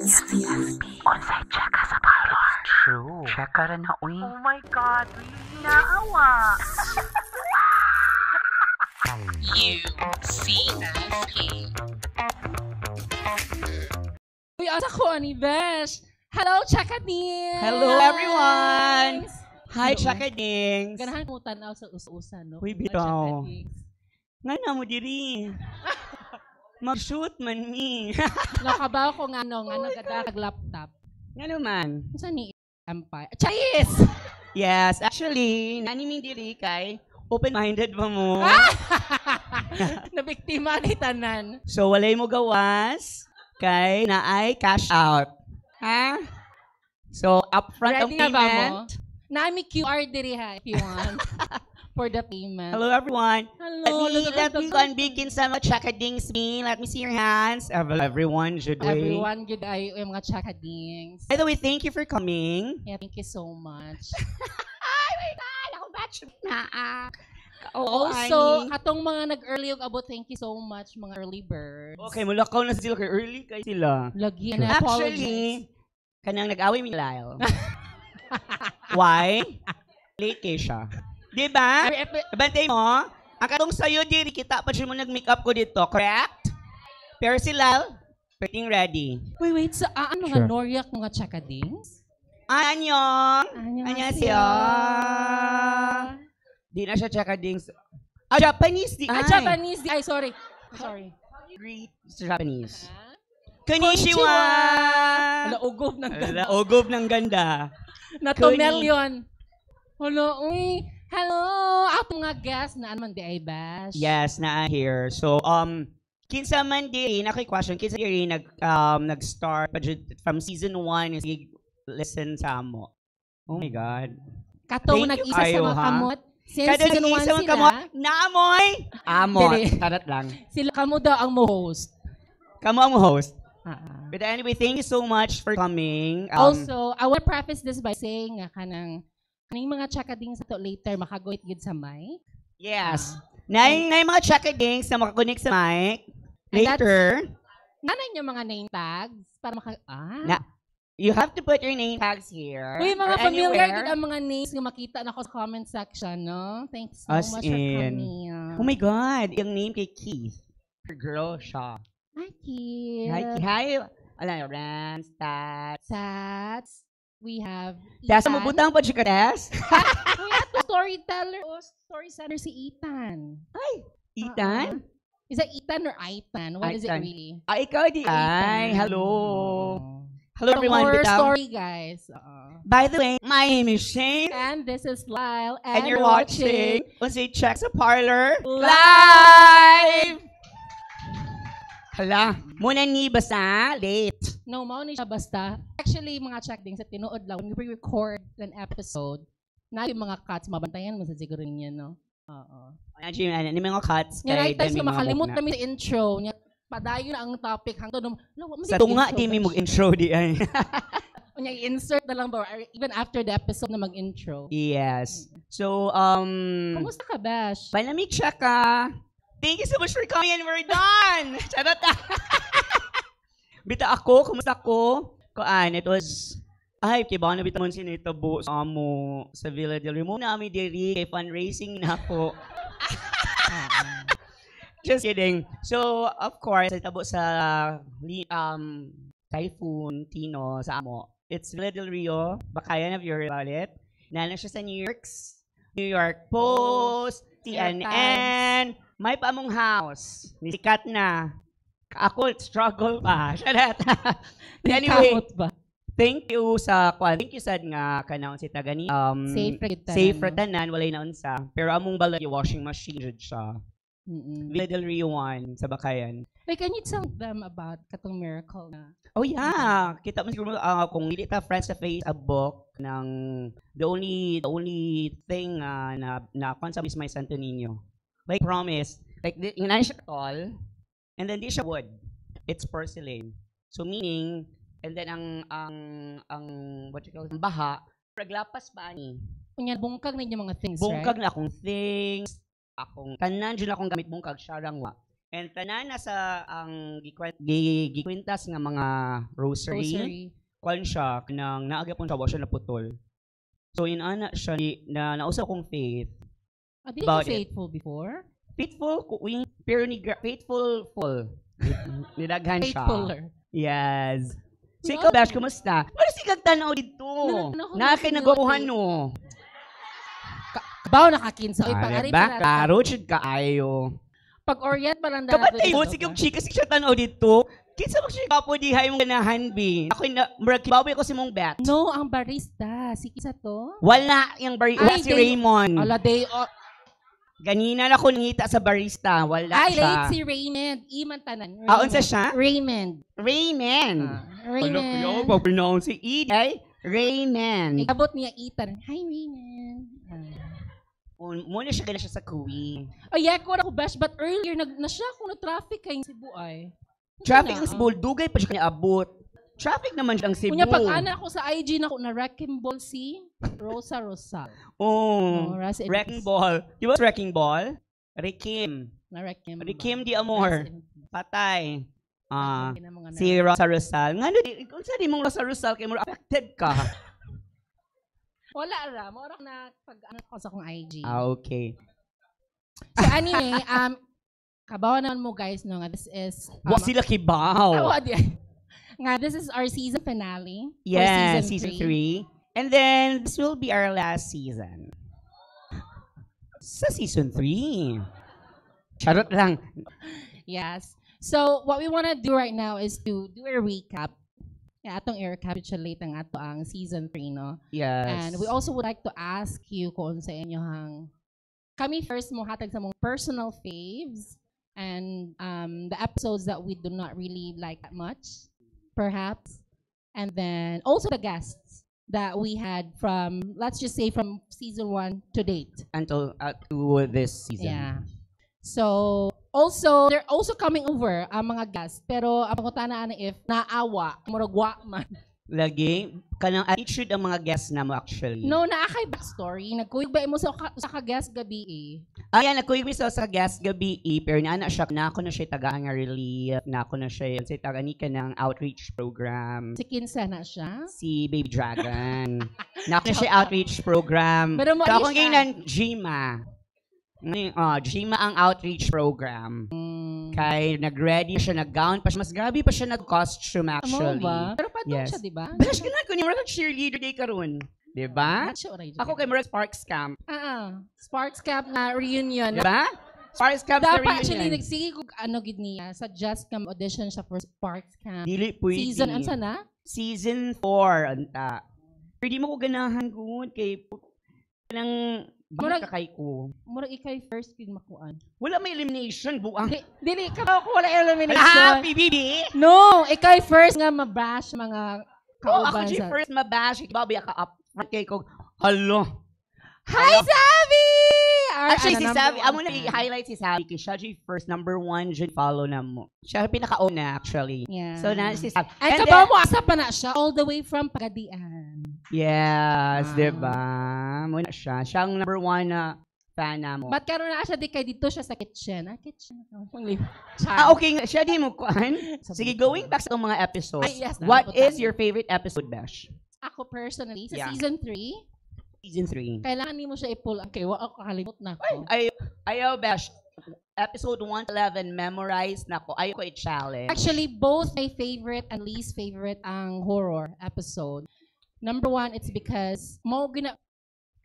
Onsay check ka sa parlor. True. Check ka rin na, uy. Oh my God, really naawa. UCSP. Uy, asa ko ani Besh. Hello, Chakadings! Hello, everyone! Hi, Chakadings! Ganahan mo tanaw sa usa-usa, no? Uy, Mga bitaw. Chakadings. Nga na mo diri. Mag-shoot man ni. Nakabaw ko nga no, nga nagada laptop. Nga naman. Saan ni Empire? Chais! Yes, actually, naniming diri kay open-minded ba mo? Nabiktima ni tanan. So, walay mo gawas kay naay cash out. Ha? So, upfront ang Ready na ba mo? payment. Naami QR diri ha, if you want. For the payment. Hello, everyone. Hello. Let me begin some Chakadings me. Let me see your hands. Everyone, should we? Everyone, good ay yung mga Chakadings. By the way, thank you for coming. Yeah, thank you so much. Ay, wait, ako batch na. Also, atong mga nag-early og abot, thank you so much mga early birds. Okay, mulakaw na sila kay early kay sila. Lagi na Actually, kanang nag-away mi Lyle. Why? Late kay siya. Diba? Bantay mo, ang katong sa'yo, diri kita pa siya mo nag-makeup ko dito, correct? Pero si Lyle, pretty ready. Wait, sa ano nga Noryak mga Chakadings? Anyong! Annyeonghaseyo! Di na siya Chakadings. Japanese di ay. Japanese di ay, sorry. Greet sa Japanese. Konnichiwa! Konnichiwa! Ugob ng ganda. Ugob ng ganda. Natumel yun. Uy. Hello! Ako mga guest na naman di ay bash. Yes, na here. So, kinsa man diri, question, kinsa diri nag-start from season 1 is listen sa amo. Oh my God. Katong Thank you nag-isa sa kayo, mga ha? kamot. Since Kada season 1 nag-isa man sila, kamot, naamoy! Amot, Dili. tarat lang. sila kamo daw ang mo-host. Kamo ang host. Ah. But anyway, thank you so much for coming. Also, I will preface this by saying nga kanang mga Chakadings sa to later makagoit gid sa mic. Yes. Nay mga Chakadings na makakunik sa mic. And Later, Nanay niyo mga name tags para you have to put your name tags here. Uy, mga or familiar anywhere. gid ang mga names nga makita na ko sa comment section, no? Thanks so As much for in. coming. Oh my God, yung name kay Keith. Her girl siya. Hi, Keith. Hi. Alam, Randstad. Sats. We have Dasa mabutang pa siya ka, Des? We have to storyteller o storyteller si Ethan. Ay, Ethan? Is it Ethan or Aitan? What is it Aitan. really? Ikaw di. Ay, hello. Hello, Some everyone. horror Bitaw. story, guys. By the way, my name is Shane. And this is Lyle. And you're watching Unsay Check sa Parlor Live! Hala, muna ni basta late. No, mao ni siya basta. Actually, mga Chakadings, sa tinuod lang, when we record an episode, na yung mga cuts, mabantayan mo sa siguro niya, no? Oo. Ano yung mga cuts Nga kay times Demi nga mga makalimot bukna. namin sa intro. Nga, padayon na ang topic. Hangtod, Sa tunga, di may mag-intro di ay. Kanya i-insert na lang ba? Or even after the episode na mag-intro. Yes. So, Kumusta ka, Bash? palamig siya ka. Thank you so much for coming and we're done. Charot. Bita ako, kumusta ko? It was, kibaw na bitamon sinitabo sa amo sa Villa del Rio. Muna kami diri kay fundraising na ako. Just kidding. So, of course, itabo sa Typhoon Tino sa amo. It's Villa del Rio. Bakayan, have you heard about it? Nana siya sa New York Post, CNN, may pamong house. Nisikat na. Ako, struggle pa. Shalat. Anyway, Kamot ba? thank you sad nga kanang si Tagani. Safe ra tanan, walay na unsa. Pero among balay washing machine jud siya. Villa del Rio 1 sa Bakayan. Wait, can you tell them about katong miracle na? Oh yeah, kita mo siguro kung hindi ta friends sa Facebook ng the only thing na concept is my Santo Niño. Like promise, like yung nani siya tall, and then di siya wood. It's porcelain. So meaning, and then ang what you call it, baha, paglapas ba ni? Kunya bungkag na yung mga things, Bungkag right? na akong things, tanan dyan akong gamit bungkag siya rang wa. And tanan na sa ang gikwintas nga mga rosary. Rosary. Kwan siya, nang naagapon siya, wa siya naputol. So, inana siya, na nausa kong faith. Did you About faithful before? Faithful, pero faithful full. Nidaghan siya. Faithfuler. Yes. So, Wow. ikaw, Bash, kumusta? Wala si kag tanaw dito. Nakakay Nakakinaguhan, no. Kabaw nakakinsa. Oy, Ay, pag-ari ba? pa Karo, chid ka ayo. Pag-orient pa lang Kapatay mo, sige, chika, sige siya tanaw dito. Kinsa mo siya kapo di hay mong ganahan, B. Ako, murag, kibawi ko si mong bet. No, ang barista. Si Kisa to? Wala, wala Ay, si Raymond. Ala, day Ganina na ko nangita sa barista. Wala Ay, siya. late si Raymond. Iman tanan. Unsa siya? Raymond. Raymond. Raymond. pag-pronounce si Ed. Raymond. Abot niya Ethan. Hi, Raymond. Muna siya gana siya sa Kuwi. Ay, ko na ko bash, but earlier, na-siya ako na traffic kay Cebu ay. Traffic ang Cebu, dugay pa siya kanya abot. Traffic naman siya ang Cebu. Kunya pag-ana ako sa IG na ko na Wrecking Ball si Rosa Rosal. Oh, rest in Wrecking peace. Ball. Di ba Wrecking Ball? Rikim. Na Wrecking Rikim di Amor. Rest in peace. Patay. Rest in peace. Mga Si Rosa Rosal. Nga kung saan mong Rosa Rosal, kaya mo affected ka. Wala ra, mo ra na pag-ano ko sa akong IG. Okay. So anyway, kabawa naman mo guys no nga this is Wa sila kibaw. nga this is our season finale. Yeah, for season 3. 3. And then, this will be our last season. Sa season 3. Charot lang. Yes. So what we want to do right now is to do a recap. Atong i-recapitulate ang ato ang season 3 no. Yes. And we also would like to ask you kung sa inyo kami first mo hatag sa mong personal faves and the episodes that we do not really like that much, perhaps. And then also the guests that we had from, let's just say from season 1 to date. Until to this season. Yeah. So, also, they're also coming over ang mga guests. Pero, ang pangutana na if naawa, muragwa man. Lagi, kanang attitude ang mga guests na mo actually. No, naakay backstory. Nagkuyog ba mo sa ka-guest gabi eh? Ayan, nagkuig mi sa guest gabi, pero na siya, na ako na siya tagaan nga relief, na ako na siya, sa tagani ka ng outreach program. Si Kinsa na siya? Si Baby Dragon. na ako na siya outreach program. Pero mo So, akong siya. ganyan, Gima. Gima ang outreach program. Kay nag-ready siya, nag-gown pa siya. Mas grabe pa siya nag-costume actually. Ano ba? Pero pa doon Yes. siya, di ba? Belas ganun ko ni Murag cheerleader day karon. Di ba? Not sure, right? Ako kay Murag Sparks Camp. Sparks Camp na reunion. Di ba? Sparks Camp sa Dapat actually, reunion. nagsige ko gid niya. Sa Just Camp audition siya for Sparks Camp. Dili pwede. Season, ano na? Season 4, anta. Pero di mo ko ganahan good kay nang Murag- kakay ko. Murag ikay first kid makuan. Wala may elimination, buang. Dili ka ko wala elimination. Happy, baby! No, ikay first nga mabash mga Oo, ako kauban di sa. first mabash. Babi ka up front kay ko. Halo. Hi, Sabi! Actually, si Sabi, amo na i-highlight si Sabi kay siya di first number 1 dyan follow na mo. Siya pinaka-una actually. Yeah. So, na si Sabi. Ay, And kabaw then- mo, asa pa na siya, all the way from Pagadian. Yes, Ah. diba? Muna siya. Siya ang number 1 na fan na mo. Ba't karoon na siya di kay dito siya sa kitchen? Kitchen. Okay. Siya di mo kuhan. Sige, going back sa mga episodes. Ay, yes, What nakalimutan. is your favorite episode, Besh? Ako personally, sa Yeah. season 3, Season 3. kailangan ni mo siya i-pull. Okay, ako kakalimot na ako. Ayaw, Besh. Episode 1 to 11, memorize na ko. Ayaw ko i-challenge. Actually, both my favorite and least favorite ang horror episode. Number 1, it's because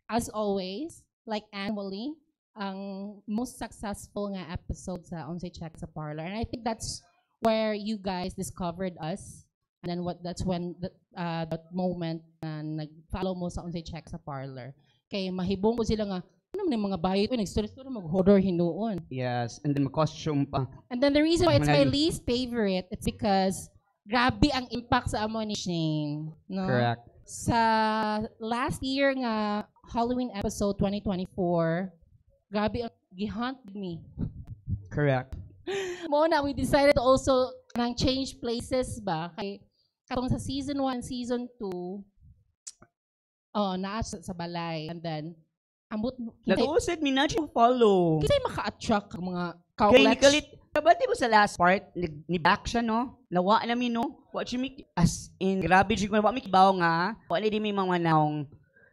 as always, like annually, ang most successful nga episode sa Onsay Check sa Parlor. And I think that's where you guys discovered us. And then that's when that moment na nag-follow mo sa Onsay Check sa Parlor. Kay mahibong ko sila nga, ano man yung mga bayo ko, nag-story-story mag-horror hinuon. Yes, and then costume pa. And then the reason why it's my Mga- least favorite, it's because grabe ang impact sa amo ni Shane. No? Correct. Sa last year nga Halloween episode 2024, grabe ang gihunt me. Correct. Muna, we decided to also nang change places ba? Kay katong sa season 1, season 2, naa sa balay. And then, ambot mo. Nag-uusad, minadyo follow. Kasi maka-attract ang mga Kay kaulats. nikalit, Kabati mo sa last part, ni back siya, no? Nawa namin, no? What you make, as in, grabe, jig mo, wa may kibaw nga. Wa na di may mga naong,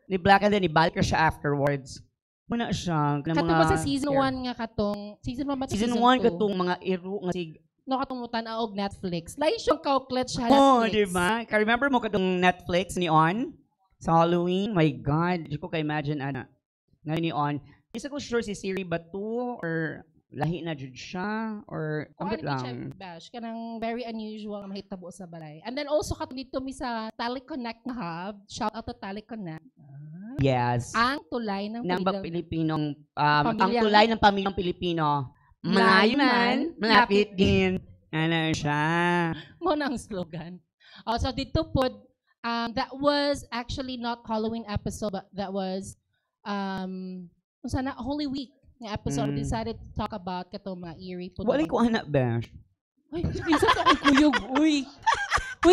ni Black and then, ni balik siya afterwards. Muna siya, ng Katong mga... ba sa season 1 nga katong, season 1 ba ito? Season 1 katong mga iro nga sig... No, katong tanaog Netflix. Lain siyang kauklet siya Oh, Netflix. di ba? Ka-remember mo katong Netflix ni On? Sa Halloween? My God, di ko ka-imagine, ana. Nga ni On. Isa ko sure si Siri ba to? Or lahi na jud siya? Or ambot lang? Bash, kanang very unusual ang mahitabo sa balay. And then also katong dito mi sa Teleconnect nga hub. Shout out to Teleconnect. Yes. Ang tulay ng Ng Pilipinong, ang Pamilyang- tulay ng pamilyang Pilipino. Malayo man, malapit din. Ano siya? mo ng slogan. Oh, so dito po, that was actually not Halloween episode, but that was sana Holy Week nga episode. We decided to talk about katong mga eerie po. Wala ko anak, Bash. Ay, isa sa akong kuyog. Uy,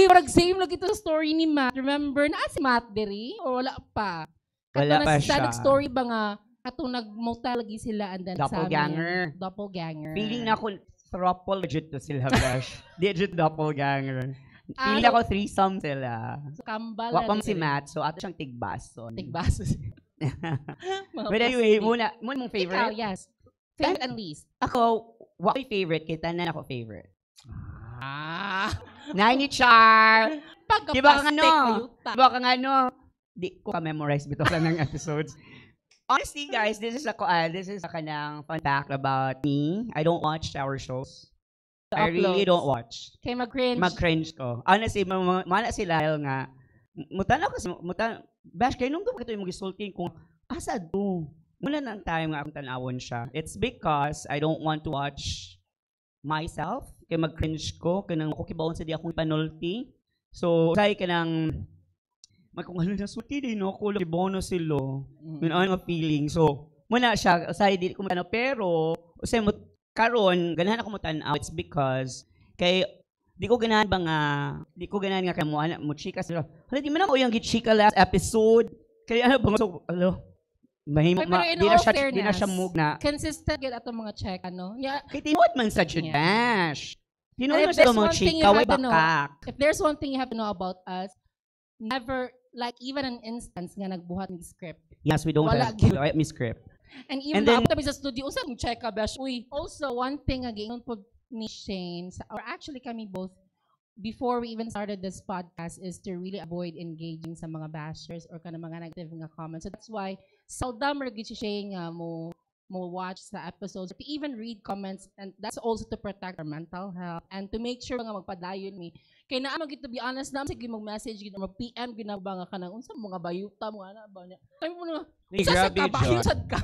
parang same lang ito sa story ni Matt. Remember, naa si Matt diri? O wala pa? Wala pa siya. Sa story ba nga, katong nag-motel lagi sila and then Doppelganger. Doppelganger. Feeling na ako, throuple legit to sila, Bash. Legit doppelganger. Feeling ako threesome sila. So, kambal Wa pa na si diri. Matt, so ato siyang tigbason. Tigbaso. But anyway, muna mong favorite? Ikaw, yes. Favorite and least. Ako, wa ko'y favorite, kay tanan ako favorite. Nine ni Char! Di ba kang ano? Di ba kang ano? Di ko ka-memorize bito ka ng episodes. Honestly, guys, this is a kanang fun fact about me. I don't watch our shows. I really don't watch. Kay mag-cringe. Mag-cringe ko. Honestly, mana sila nga, Bash, kayo nung ito yung mag-sulting kung, asa do? Muna ng time nga akong tanawon siya. It's because I don't want to watch myself. Kaya mag-cringe ko. Kaya nang kukibaon sa di akong panulti. So, say ka nang, magkungalo na sulti din, no? Kulo, kibono sila. May ano feeling. So, muna siya, say, di ko matanaw. Pero, say, karon ganahan ako mo tanaw. It's because, kay, di ko ganahan nga kay mo, mo chika sila. Hala, di man ako yung chika last episode. Kaya ano bang, so, mahimo, di na siya mugna. Consistent yun atong mga check, ano? Yeah. Kaya tinuod man sa Judash. Tinuod man If sa there's mga one thing chika, you way have to know, bakak. if there's one thing you have to know about us, never, like even an instance nga nagbuhat ng script. Yes, we don't Wala have gyud. me script. And even And then- after sa studio, usang check ka, Besh. Uy, also, one thing again, po ni Shane, or actually kami both, before we even started this podcast, is to really avoid engaging sa mga bashers or kana mga negative nga comments. So that's why, seldom rin si Shane nga mo watch sa episodes, to even read comments, and that's also to protect our mental health and to make sure nga magpadayon mi. Kaya naa magit to be honest na, sige mag-message, mag-PM, ginaba nga ka ng, unsa mga bayuta mo, ana ba niya? Kaya mo na, Grabe, John. bayutad ka.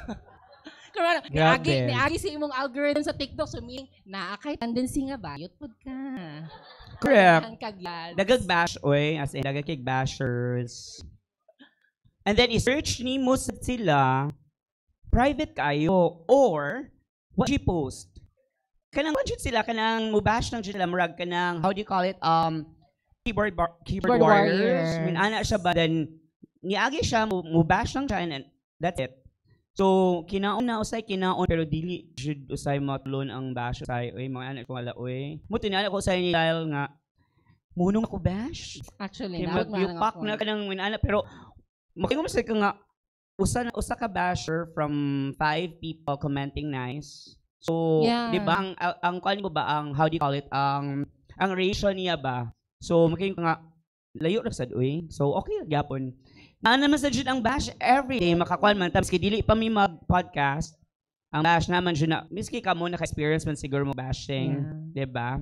Kaya Grabe. niagi sa imong algorithm sa TikTok, suming, naakay tendency nga bayot pod ka. Correct. Ang kagyads. Dagag bash, oy, as in, dagag kay bashers. And then, i-search ni mo sila, private kayo, or, what you post. Kanang, what yun sila, kanang, mubash lang sila, murag, kanang, how do you call it, keyboard warriors. I mean, ana siya ba, then, niagi siya, mubash lang siya, and that's it. So, kinaon na usay, pero dili, jud usay matulon ang bash usay, oy, mga anak ko wala, oy. Muti na ko usay ni Lyle nga, munong ako bash. Actually, Kaya naawag mag-yupak ako. na ka ng minana, pero makingo mo ka nga, usa ka basher from 5 people commenting nice. So, Yeah. di ba, ang kuan mo ba, ang, how do you call it, ang ratio niya ba? So, makingo nga, layo na sad, uy. So, okay, gyapon. Naman sa jud ang bash every day, makakuan man, tapos dili pa mi mag-podcast, ang bash naman jud na, miski ka mo naka-experience man siguro mo bashing, di ba?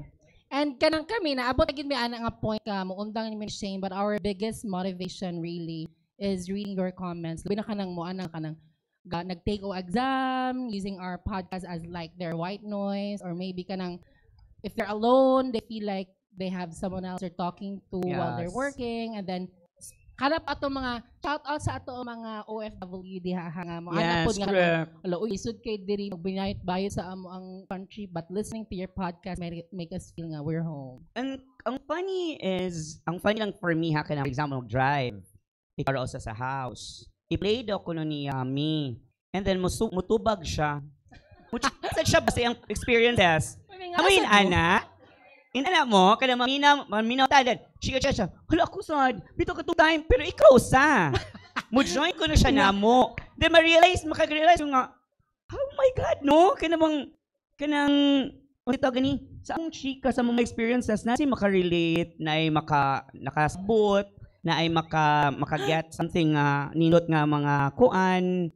And kanang kami, naabot agad may ana nga point ka, muundang ni Shane, but our biggest motivation really is reading your comments. Labi na kanang mo, anang kanang nag-take o exam, using our podcast as like their white noise, or maybe kanang, if they're alone, they feel like they have someone else they're talking to while they're Yes. working, and then, kanap ato mga, shout out sa ato mga OFW diha nga mo. Yes, Pod nga correct. Wala, uy, isod kay diri, magbayot sa amo ang country, but listening to your podcast make us feel nga we're home. Ang funny lang for me, ha, for example, drive. Ikaw sa house. I-play daw ko nun ni Yami. And then, mutubag siya. Saan siya basta yung experiences? Amoy ana. Inana mo, kada maminaw tadan. Chika siya. Hala ako sad. Bito ka to time pero ikaw sa. Mo join ko na siya namo. Then makarealize nga. Oh my God, no? Kanang ito gani sa akong chika sa mga experiences na si makarelate, na ay nakasabot, na ay makaget something nindot nga mga kuan.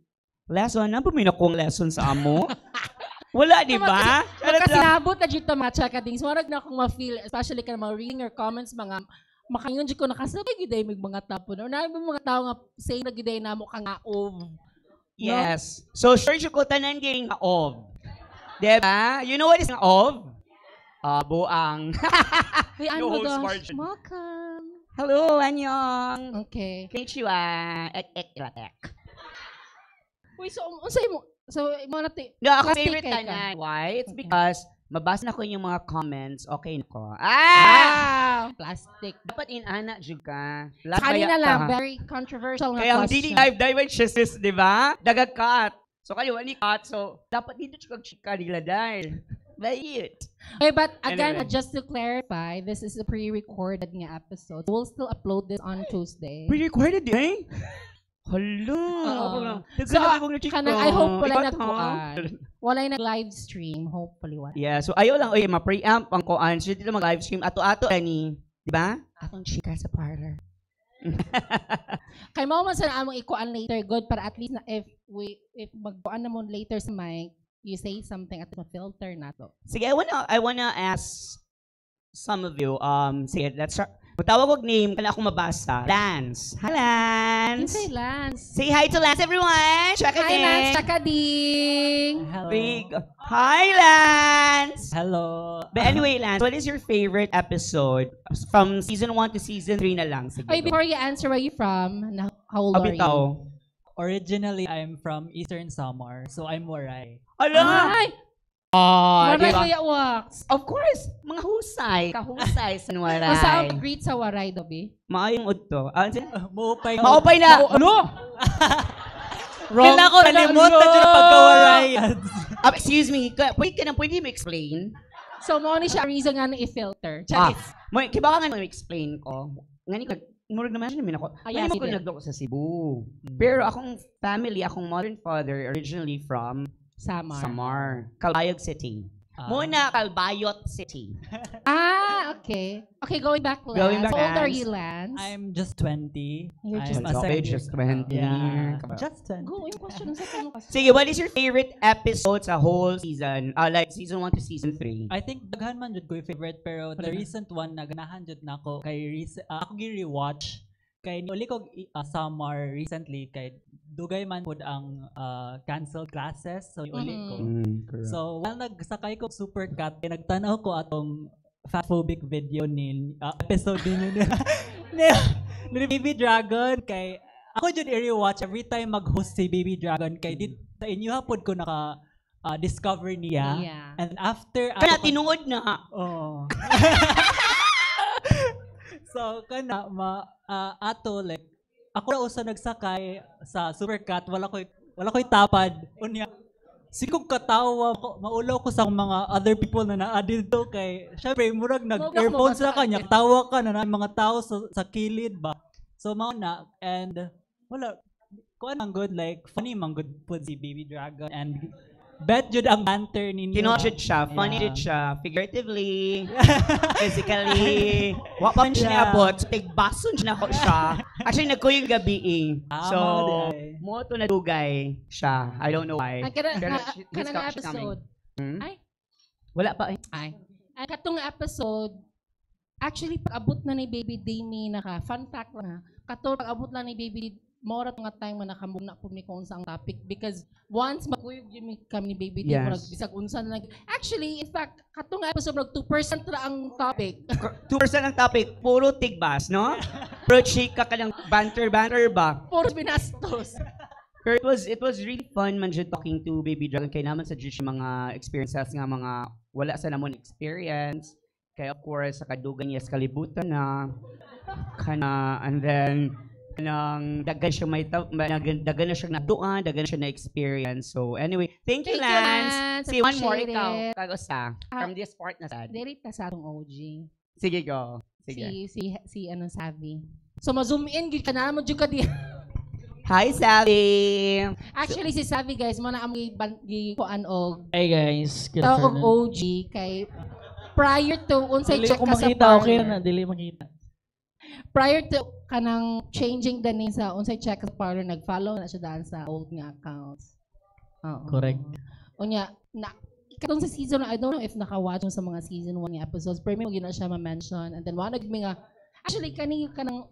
Lesson, ano ba may nakong lesson sa amo? Wala, di ba? Makasinabot na dito mga chakadings. Marag na akong ma-feel, especially ka na mga reading or comments, mga makayon dito ko nakasabay giday may mga tapo. No? Na mga tao nga say na giday na mo ka nga Yes. No? So, sure ko tanan giring nga Diba? You know what is nga buang. Wait, ano No ba? host Welcome. Hello, Anyong. Okay. Konnichiwa. Uy, so mo natin. No, ako plastic favorite kay ka. tanan. Why? It's because mabasa na ko yung mga comments. Okay na ko. Plastic. Dapat inana jud ka. Kanina lang, very controversial nga Kaya ang question. dili live dive sis, di ba? Dagag cut. So kayo ni cut. So dapat dito jud kag chika nila dahil. Right. Okay, but again, Anyway. just to clarify, this is a pre-recorded nga episode. We'll still upload this on Tuesday. Pre-recorded eh? Hello. So, I hope walay nag-live stream. Hopefully, wala. Yeah, so ayaw lang ma-preamp ang koan. So dito mag-live stream ato-ato ani, di ba? Atong chika sa parlor. Kay mo man sa among ikuan later good para at least na if magkuan na mo later sa mic, you say something at ma-filter na to. Sige, I wanna ask some of you. Sige, let's start. Magtawag og name kana ako mabasa. Lance. Hi, Lance. Say Lance. Say hi to Lance, everyone. Chaka Hi Lance, Chakading. Hello. Big. Hi, Lance. Hello. But anyway, Lance, what is your favorite episode from season 1 to season 3 na lang? Sige. Okay, before you answer, where you from? How old are you? Bitaw. Originally, I'm from Eastern Samar, so I'm Waray. Ala! Ay! Di Waray ba? Kuya Wax. Of course, mga husay, kahusay sa Waray. Masa ang greet sa Waray, Dobi? Maayong udto. Maupay. Maupay na! Ano? Kailan ko nalimutan yung pagkawaray. Excuse me, pwede mo explain? So, mo ni siya reason nga na i-filter. Kiba ka nga explain ko. Ngani ko, murag naman siya namin ako. Yeah, Ngayon ko sige. nagdoko sa Cebu. Pero akong family, akong mother and father, originally from Samar. Calbayog City. Muna, Calbayot City. Okay. Okay, going back, Lance. Going back, How old are Lance. you, Lance? I'm just 20. You're I'm just a Okay, second just year. 20. Yeah. Come on. Just 20. Go, yung question. Ang second question. Sige, what is your favorite episode sa whole season? Like season 1 to season 3? I think daghan man jud ko yung favorite pero the recent one na ganahan jud nako kay ako gi-rewatch kay niuli ko Samar recently kay dugay man pud ang canceled classes so niuli ko. So while nagsakay ko Supercat kay nagtanaw ko atong fatphobic video ni episode ni Baby Dragon kay ako jud i-rewatch every time mag-host si Baby Dragon kay dit sa inyo hapon ko naka discover niya. Yeah. And after Kana tinuod na. oh. So kana ato like ako ra usa nagsakay sa Supercat wala ko'y tapad unya sikog katawa maulaw ko sa mga other people na naa dito kay syempre murag nag-earphones na kanya tawa ka na mga tao sa kilid ba so mao na and wala kuan ang good like funny man good pud si Baby Dragon and bet jud ang banter ninyo. Kinojud siya, funny jud siya, figuratively, physically. Wa pa man siya abot, so tigbason siya nako siya. Actually, nagkuyog gabi eh. So, mo to nadugay siya. I don't know why. Ang kana Pero na she's episode. coming. Ay. Wala pa eh. Ay. Ang katong episode, actually, pag-abot na ni Baby Damie, fun fact lang ha, pag-abot na ni Baby mora nga time man nakamuna po ni kung sa ang topic because once magkuyog yun kami ni Baby Damie, murag bisag unsa na actually, in fact, katong episode, 2% ra ang topic. 2% ang topic, puro tigbas, no? Puro chika ka ng banter ba? Puro binastos. Pero it was really fun man dyan talking to Baby Dragon kay naman sa Jish mga experiences nga mga wala sa namon experience. Kaya of course sa kadugan niya sa kalibutan na kana and then nang dagan siya dagan na siya naduan, dagan na siya na-experience. So anyway, thank you, Thank you, Lance. Lance. See, one more Appreciate ikaw. it. Kagosa. From this part na sad. Dili ta sa atong OG. Sige, go. Sige. Si ano Savvy. So ma-zoom in gid ka na mo jud ka di. Hi, Sally. Actually si Savvy guys mo na ang kuan og Hey guys, good tawag og afternoon. OG kay prior to unsay Dili check ko ka sa makita, okay parlor. na, dili makita. Prior to kanang changing the name sa unsay check sa parlor, nag-follow na siya daan sa old nga accounts. Oo. Correct. Unya, katong sa season, I don't know if naka-watch mo sa mga season 1 nga episodes, pero may gina siya ma-mention. And then, wala nag nga, actually, kanang,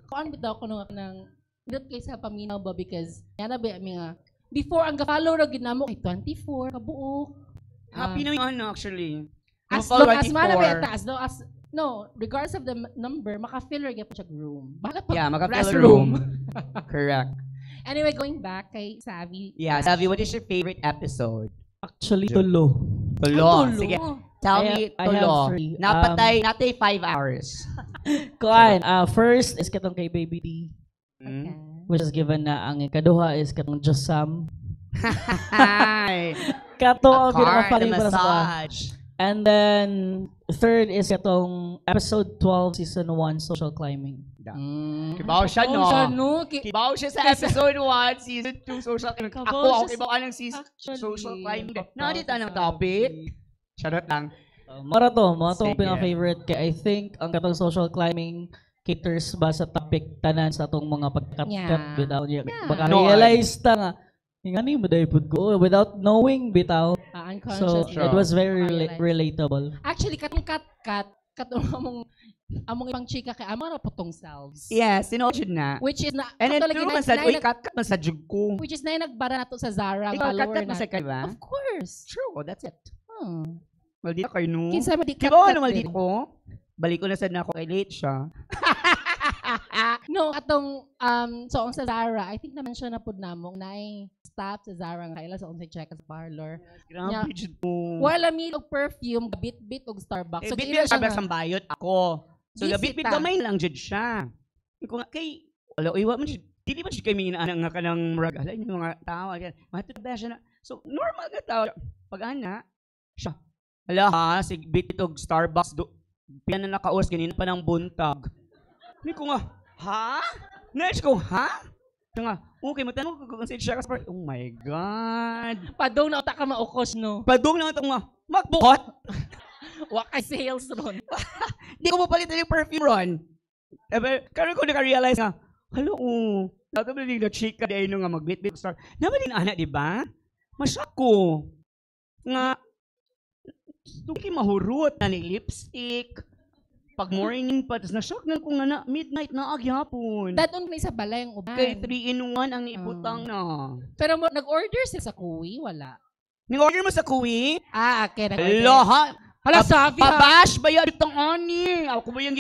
kuan bitaw ko nung kanang, not kay sa paminaw ba, because, yana ba, nga, before, ang ga-follow na ginamo, kay 24, kabuok. Happy na yung ano, actually. As Follow long as 24. manabeta, as long as, no, regardless of the number, maka-filler gyud siya room. Bahala pa. Yeah, maka-fill restroom. Correct. Anyway, going back kay Savvy. Yeah, Savvy, what is your favorite episode? Actually, tulo. Tulo. Tulo. Sige. Tell me, I have tulo. three. Natay 5 hours. Kuan, first is katong kay Baby D, Hmm? Okay. which is given na ang ikaduha is katong Josam. Hi. Kato A ang car, the pinaka-funny para sa kuha. massage. And then, third is katong episode 12, season 1, social climbing. Kibaw siya, no? Siya, no? Kibaw siya sa episode 1, season 2, social climbing. Kabaw Ako, siya kibaw ka ng season Actually, social climbing. Nakita ng Sabi. topic. Charot lang. Mga to ang Sige. pinaka-favorite kay I think ang katong social climbing caters ba sa topic tanan sa atong mga pagkat-cut Yeah. bitaw niya. Yeah. Baka No, realize ta nga ngani mo dai pud ko without knowing bitaw. So Unconscious. Sure. it was very Realize. relatable. Actually, katong katong among ibang chika kay among rapotong selves. Yes, sinodjud na. Which is na, And then, kato lagi true na- man sa, na- uy, cut man sa jug ko. which is na yung nagbara nato sa Zara, ang Ikaw, follower cut man sa natin. ka, ba? Of course. True, that's it. Hmm. Well, di na kayo, no? Kinsa mo di Kibaw, cut-cut ano, mal din. dito ko. Balik ko na sad na ako kay late siya. No, atong so ang sa Zara, I think naman siya na pud namo na staff sa Zara nga kaila sa unsay check sa parlor. Grabe, jud po. Wala mi og perfume, bit-bit og Starbucks. So, So bit giila siya Starbucks nga- ang bayot ako. So, Bisita. bit gamay lang jud siya. Ko nga kay wala iwa man jud. Dili man jud kay minaan nga kanang murag ala yung mga tao again. Matutba siya na. So, normal nga tao. Pag ana siya. Hala ha, sig bit og Starbucks do. Piyan na nakaus ganina pa ng buntag. Ni ko nga, ha? Next ko, ha? Siya nga, okay, matanong ko kung siya ka. Oh my God. Padong na utak ka maukos no. Padung na ito nga, magbukot. Wa kay sales ron. Di ko mapalitan yung perfume ron. Karoon ko naka-realize nga, halo, dato ba yung chika di ayun nga mag-bit-bit star. Naman din anak, di ba? Masyak ko. Nga, tuki mahurot na ni lipstick. Pag morning pa, tapos nasyak na ko nga na midnight na agyapon. Dadon ni sa balay ang uban. Kay 3-in-1 ang niibutang na. Pero nag-order sila sa Kuwi, wala. Ning-order mo sa kuwi? Okay, Hello, ha? Hala, sabi ha. Pabash ba yan itong ani? Ako ba yung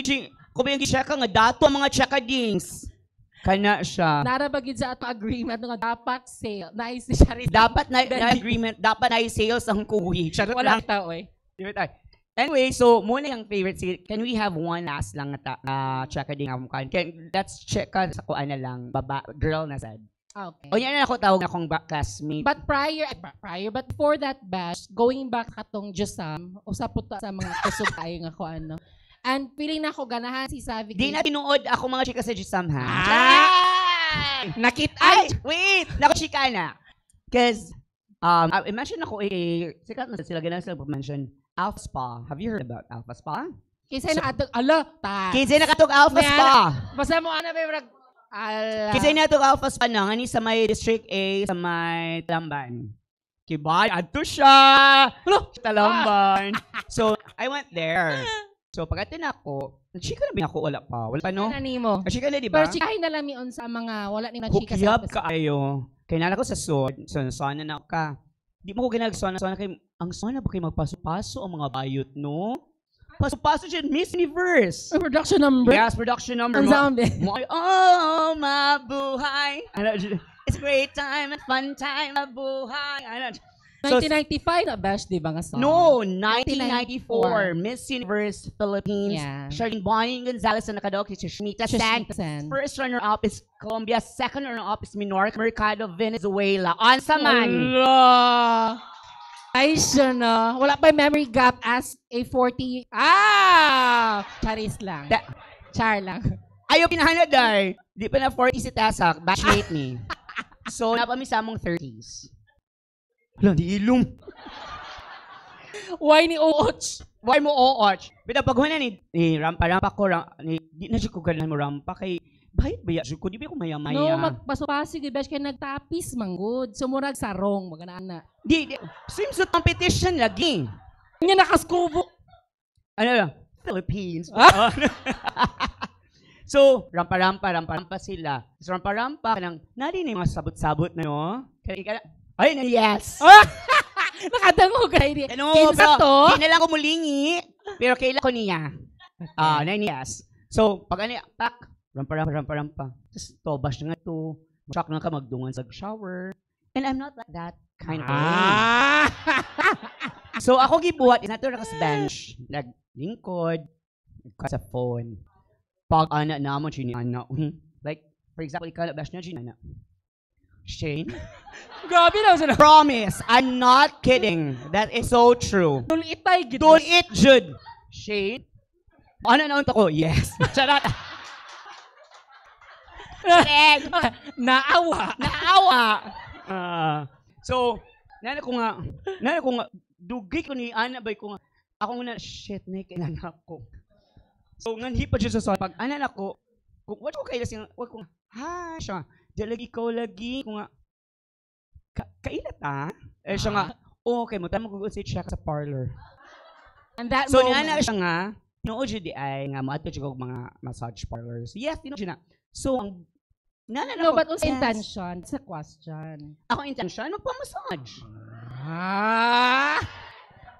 gitseka nga dato ang mga tsakadings? Kana siya. Narabagid sa ato agreement nga dapat sale. Nice siya rin. Dapat na agreement, dapat na sales ang kuwi. Charot Wala lang. tao eh. Anyway, so muna yung favorite. Can we have one last lang na tsakading ang kan? Let's check sa kuan na lang. Girl na sad. Okay. O yan na ako tawag akong classmate. But but before that bash, going back katong Josam, usapot ta sa mga kusog tayo nga ko ano. And feeling na ako ganahan si Savvy. Di na tinuod ako mga chika sa Jisam, ha? Ay! Nakita Ay! Wait! Naku, chika na. Because, imagine ako, sikat na sila, ganun sila mention Alpha Spa. Have you heard about Alpha Spa? Kinsa na atog ala ta. Kinsay na katog Alpha May Spa. Basta mo ana ba brag ala. Kinsay na katog Alpha Spa na, ngani sa may District A, sa may Talamban. Kibay, adto siya! Talamban. So, I went there. So, pagkatin ako, chika na ba ako? Wala pa. Wala pa, no? Ano nimo? Chika na, di ba? Pero chikahin na lang mi on sa mga wala ni na chika sa Hukyab ka ayo. Kaya nala ko sa sod, so sana na ka. Di mo ko ginag-sona kay ang sona ba kay magpaso-paso ang mga bayot, no? Paso-paso siya Miss Universe. production number. Yes, production number Ang mo. zombie. Mo ay, oh, mabuhay. Ano, it's a great time and fun time, mabuhay. Ano, So, 1995 na bash, di ba nga song? no, 1994, Miss Universe Philippines. Yeah. Charlene Bonnie Gonzalez ang nakadawag si Shamita San. San. First runner-up is Colombia. Second runner-up is Minorca Mercado, Venezuela. Ansa man. Ala! Ay, siya na. Wala pa yung memory gap as a 40. Charis lang. Char lang. Ayaw pinahanad ay. Di pa na 40 si Tessa. Batchmate ni. So, napamisa mong 30s. Wala, di ilong. Why ni Ooch? Why mo ooch? Bita pag na ni rampa ko, di na siya ko ganahan mo rampa kay bahit ba ya ko di ba ko maya-maya. No, magpasupasig besh kay nagtapis manggod. Sumurag sarong magana. Di swimsuit competition lagi. Nya nakaskubo. Ano lang? Philippines. So, rampa sila. So, rampa kanang nari na yung mga sabot-sabot na no. Ay, na yes. Nakadango kay di. Ano, Kinsa pero to? di na lang ko mulingi. Pero kailan ko niya. Na yes. So, pag ano, pak, rampa. Tapos, tobash na nga to. Shock na ka magdungan sa shower. And I'm not like that kind of So, ako gibuhat, inato na ka sa bench. Naglingkod. Sa phone. Pag ana naman, ana. Like, for example, ikaw na bash na, ana. Shane? Grabe na sa Promise, I'm not kidding. That is so true. Itay gid. Don't eat, Jude. Shane? Ano na ko? Yes. Charot. Naawa. So, nana ko nga, dugay ko ni Ana, bay ko nga, ako nga, shit, na kailangan ako. So, nganhi pa siya sa pag, ana na ko, kung what ko kayo lasing, what ko nga, ha, siya, di ikaw lagi, kung nga, kailat siya nga, okay mo, tama ko si siya sa parlor. And that So, moment, niya siya nga, noon siya di ay, nga, maato siya kong mga massage parlors. Yes, siya na. So, ang, no, but also intention, it's a question. Ako intention, magpamassage.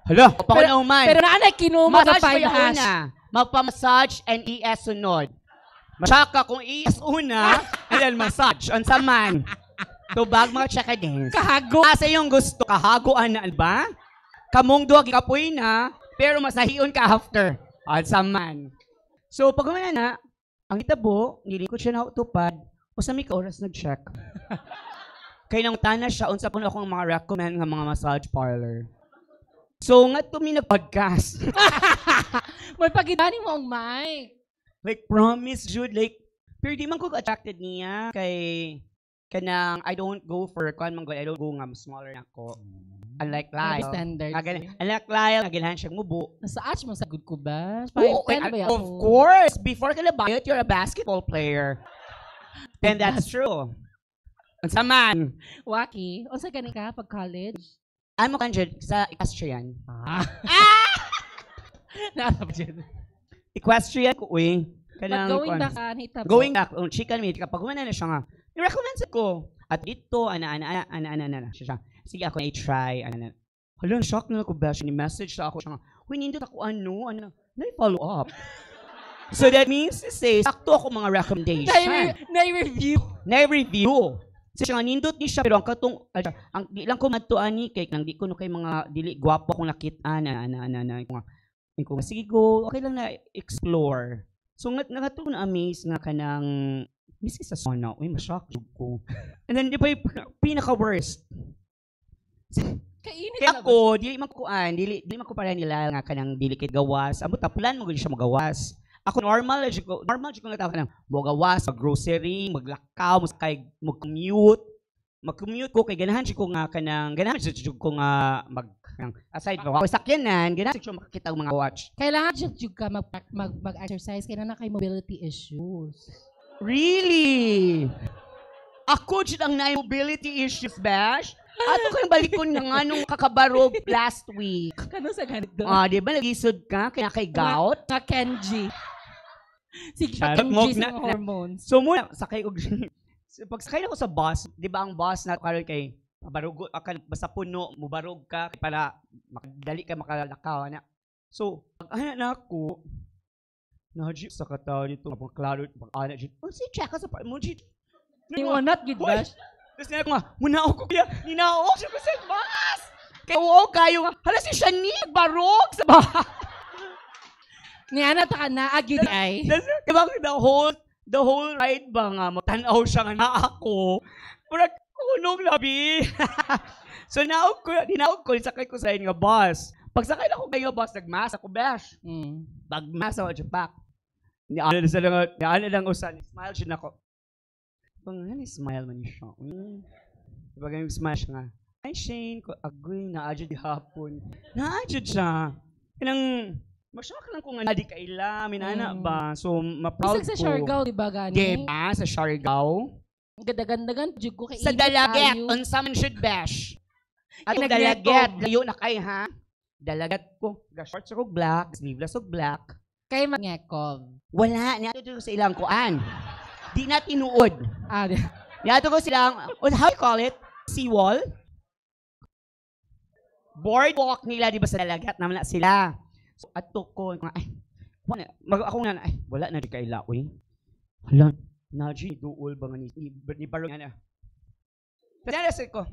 Hala, Pangunaw man. pero naanay kinuma sa Massage pa 5 yung hash. una. Magpamassage and ES sunod. Masyaka kung ES una, and then massage. Unsa man. Tubag mga tsaka dance. Kahago. Asa yung gusto, kahagoan na ba? Kamong duwag ikapoy na, pero masahion ka after. Unsa man. So, pag umana na, ang itabo, nilingkod siya na utupad, o sa may ka-oras nag-check. Kaya nang tana siya, unsa po na akong mga recommend ng mga massage parlor. So, nga to mi nag-podcast. May pagidani mo ang mic. Like, promise, Jude, like, pero di man ko attracted niya kay kanang I don't go for I don't go nga smaller na ako. Unlike Lyle. Standards. Unlike Lyle, nagilhan siyang mubo. Nasa atch mo sa good ko ba? 5'10 ba yan? Of course! Before ka nabayot, you're a basketball player. And that's true. Unsa man? Waki, o sa gani ka pag college? Ano ka dyan? Sa equestrian. Nasa pa dyan. Equestrian ko, uy. But going back, hitabo. Going back, chicken meat, kapag umana na siya nga, i-recommend ko. At dito, ana. Siya. Sige, ako na-try, Hala, shock na ako, Besh. Ni-message na ako siya nga, huy, nindot ako, na-follow up. So that means to say, sakto ako mga recommendation. Na-review. So siya nga, nindot ni siya, pero ang katong, ang di lang ko matuan ni, kay nang di ko no kay mga dili, gwapo akong nakita, kung sige go, okay lang na explore. So nakatong na-amaze nga ka ng, miski sa sauna, uy, mashock ko. And then, di ba yung pinaka-worst? Kainit Kaya ako, dili man ko para nila nga ka ng dili kay gawas. Amo tapulan mo gud siya magawas. Ako normal ko natawa ka ng magawas, mag-grocery, maglakaw, mag-commute ko kay ganahan siya ko nga kanang ganahan siya ko nga aside from ako sakyanan, ganahan siya makakita og mga watch. Kailangan siya ka mag-exercise kaya na kay mobility issues. Really? Ako dyan ang na-mobility issues, Bash? Ato kayong balikon na nga nung kakabarog last week. Kano sa ganito? Di ba nag-isod ka? Kaya kay gout? Nga Kenji. Sige, Charot Kenji mo, sa hormones. So muna, sakay og pag sakay ako sa bus, di ba ang bus na karon kay pabarog akan basta puno, mubarog ka para makadali ka makalakaw na. So, pag ana na ako, naji sa kataw nito, pag klaro, pag ana jud. Oh, si check sa mo jud. Ni wanat gid bash. Tapos na ako nga, muna ako kaya, ninaok siya sa bus! Kaya oo kayo nga, hala si Shanique, barog sa bahay. Niya na ta ka na, agid ay. Diba the whole ride ba nga, matanaw siya nga na ako. Murag, unong labi. So dinaog ko, sakay ko sa nga bus. Pag sakay na ko kayo nga bus, nagmas ako, besh. Pagmas ako, japak. Niana lang usan, smile siya na ko. Smile man siya. Pag smile siya nga, ay Shane, agoy, naadyo di hapon. Naadyo siya. Kanang, masyak lang kung nga di kaila, minana ba? So, ma-proud ko. Isag sa Siargao, di ba gani? Diba, sa Siargao? Gadagan-dagan, jud ko kay Sa Dalaget, unsa man should bash. At Dalaget, layo na kay ha? Dalagat ko, ga-shorts ko black, sleeveless ko black. Kay Mangekov. Wala, niyato ko sa ilang kuan. Di na tinuod. Di. Niyato ko silang, how you call it? Seawall? Boardwalk nila, di ba sa Dalagat naman na sila. So, ato ko, ay, ako nga na, ay, wala na di kaila, uy. Hala, Naji, duol ba nga ni Baro nga na. Kasi nasa ko,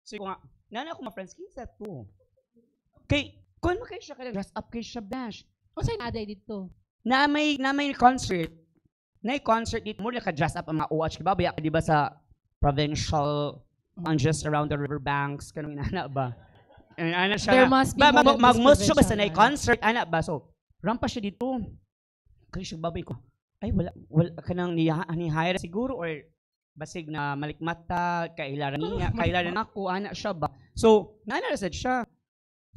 so ko nga, nana ako ma-friends, kinsa to. Kay, kung mo kayo siya, kaya dress up kayo siya, bash. O sa'yo naday dito? Na may concert. Na concert dito, muna ka-dress up ang mga OH. Diba, baya ka diba sa provincial, just around the riverbanks, kanong inana ba? Ana siya There must be mag-most siya ba sa concert, ana ba? So, rampa siya dito. Kaya siya babay ko, ay, wala kanang ni-hire siguro, or basig na malikmata, kailaran niya, kailaran ako, ana siya ba? So, nanarasad siya.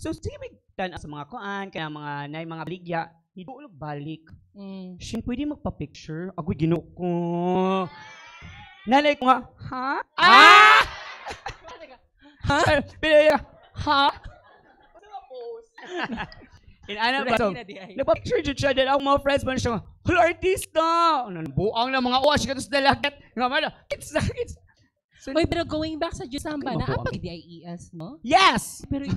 So, sige, may tanan sa mga kuan, kaya mga baligya, hiduolog balik. Shin, pwede magpa-picture? Agoy, ginoo ko. Nanay ko nga, ha? Ah! Ha? Pinaya, ha? Ano nga post? Inana ba? So, nagpa-picture dyan siya, then ako mga friends man siya, hala, artista! Buang na mga owas, katos dalagat. Nga man, it's so, Uy, pero going back sa Jusamba, naapag di IES, no? yes! Pero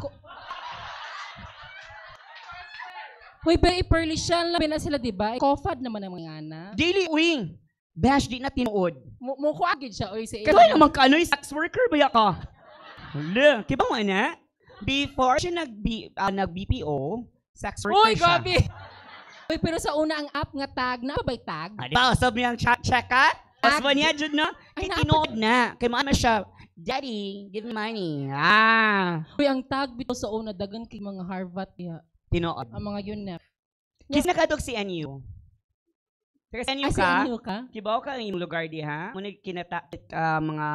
Uy, pero i-pearly siya lang na sila, di ba? Kofad naman ang mga ana. Daily wing. Bash, di na tinuod. Mukha agad siya. Uy, sa Kaya naman ka, ano yung sex worker ba ya ka? Hala, kiba mo na? Before siya nag-BPO, sex worker Uy, siya. gabi! Uy, pero sa una ang app nga tag, napabay tag? Diba, sabi niyang check ka? Tapos ba niya, Jud, no? Kaya tinuod na. Kaya maano siya, Daddy, give me money. Uy, ang tag bito sa una, dagan kay mga Harvard niya. Tinuod. Ang mga UNEP. Kasi nakadog si NU. Kasi NU ka, NU ka? kibaw ka yung lugar di ha? Muna kinata mga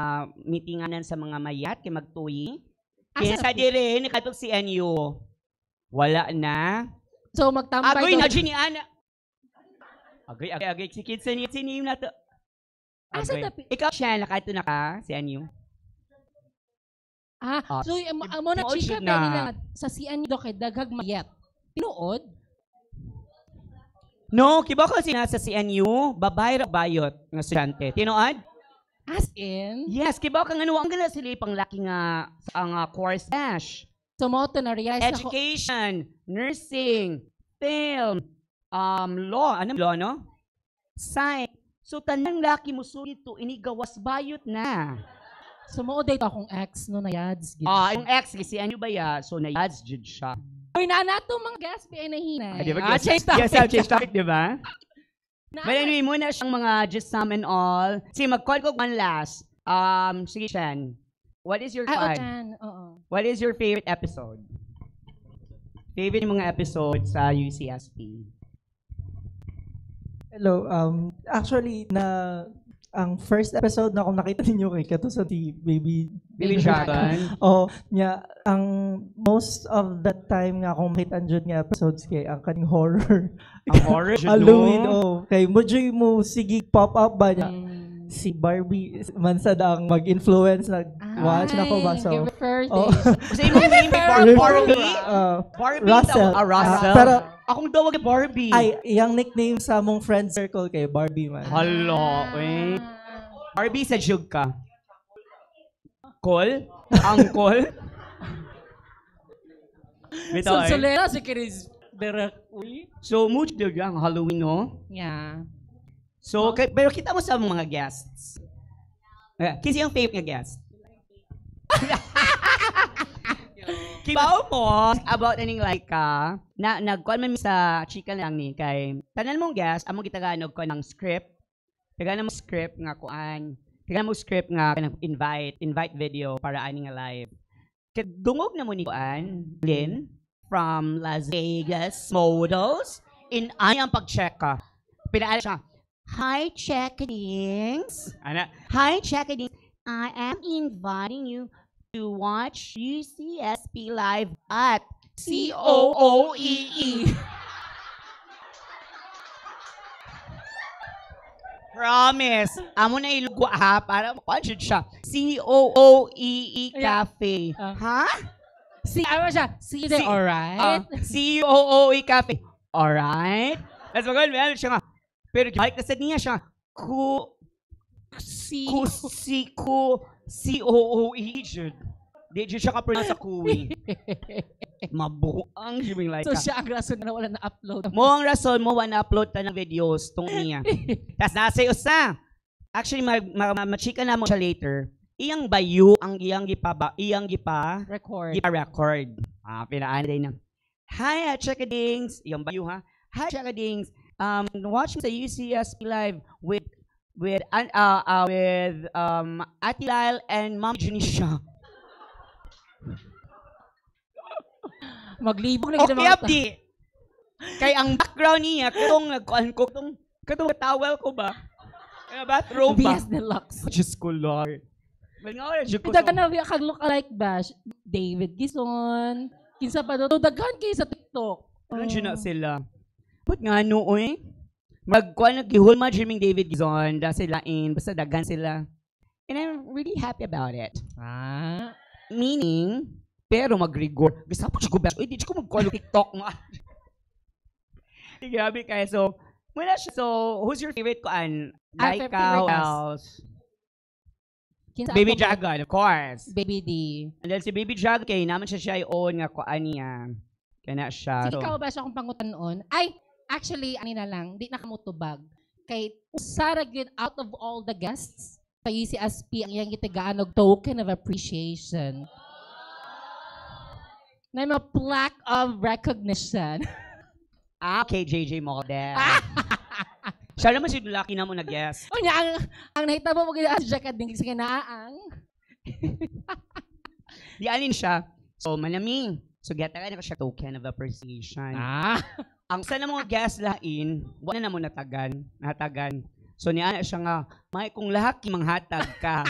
meetinganan sa mga mayat, kay magtuyi. Kaya sa dire, nakadog si NU. Wala na. So, magtambay. Agoy na, Gini Ana. Agoy. Si Kid Sinim na to. Asa Agoy. na? Ikaw siya, nakato na ka, si NU. So, amo na chika na. nila sa CNU do kay daghag mayat. Tinuod? No, kibaw ka nasa CNU, babae ra bayot nga estudyante. Tinuod? As in? Yes, kibaw ka nga ang gana sila pang laki nga ang course dash. So, mo to na-realize ako. Education, nursing, film, law, anong law, no? Science. So, tanang laki mo sulit to, inigawas bayot na. So, mo date akong ex no na yads. Yung ex, kasi ano ba ya? So, na-yads jud siya. Uy, nato mga gas ba na hinay. Di ba? Change topic. Yes, change topic, di ba? But anyway, muna siyang mga just some and all. Sige, mag-call ko one last. Sige, Shan. What is your What is your favorite episode? Favorite mga episode sa UCSP? Hello, actually, ang first episode na kung nakita ninyo kay kato sa Baby Dragon. Ang most of the time nga akong makita dyan nga episodes kay ang kaning horror. Ang horror? Halloween, kay Mujoy mo sige pop up ba niya? Si Barbie man sad ang mag-influence watch na ko ba so. Kasi yung name Barbie? Russell. Russell. Pero akong dawag Barbie. Ay, yung nickname sa mong friend circle kay Barbie man. Hala, Barbie sa jug ka. Call? Uncle? Solera si Chris Derek. So, much daw yung Halloween, no? Yeah. So, pero kita mo sa mga guests. Kasi yung favorite nga guest. Kibaw mo about aning like na nagkuan man mi sa chika lang ni kay tanan mong guest among gitaganog ko ng script. Tagaan mo script nga kuan. Tagaan mo script nga invite video para ani nga live. Kay dungog na mo ni kuan Lynn from Las Vegas Models in ayang pag-check ka. Pinaala siya. Hi, Checkadings. Ana, hi, Checkadings. I am inviting you to watch UCSP live at COOEE. Promise. Amo na ilugwa ha para makonsyent siya. COOEE Cafe. Ha? Ano siya? See you alright? COOE Cafe. Alright? Let's go. Meron siya nga. Pero balik na sa niya siya. COOE. Di siya ka-pronounce sa kuwi. Mabuang himing like So siya ang rason na wala na-upload. Mo ang rason mo wala na-upload ta ng videos tong niya. Tas nasa usa. Actually machika na mo siya later. Iyang bayu ang iyang gipa Record. record. Pinaan din na. Hi, Checkadings. Iyang bayu ha. Hi, Checkadings. Watching sa UCSP live with Ate Lyle and Mom Janisha. Maglibog na kita Okay, Abdi. Kay ang background niya, katong towel ko ba? Bathrobe ba? BS Deluxe. Diyos ko, Lord. Dagan na kag look-alike bash. David Gison. Kinsa pa doon. Daghan kayo sa TikTok. Ano na sila? Ba't nga nooy? Nag-gihulma Jimmy David Gizon, sila basta dagan sila. And I'm really happy about it. Meaning, pero mag-rigor. Gusto po siya ko ba? Uy, di ko mag-call TikTok nga. Grabe kayo. So, wala siya. So, who's your favorite koan? Laika, who else? Baby Dragon, of course. Baby D. And then si Baby Dragon, kay naman siya own nga koan niya. Kaya na siya. Sige, ikaw ba siya kung pangutan-on? Ay, actually, ani na lang, di nakamutubag. Kay usara gyud out of all the guests sa UCSP ang iyang gitagaan og token of appreciation. Na may plaque of recognition. Okay, JJ Model. Siya naman si Dulaki na mo nag-guess. O niya, ang nahitabo mo gina as jacket din sa kinaang. Di alin siya. So, manami. So, gatagan na siya token of appreciation. Ang sana mga guest lain, wala na mo natagan. So, niya siya nga, may kung lahaki manghatag ka,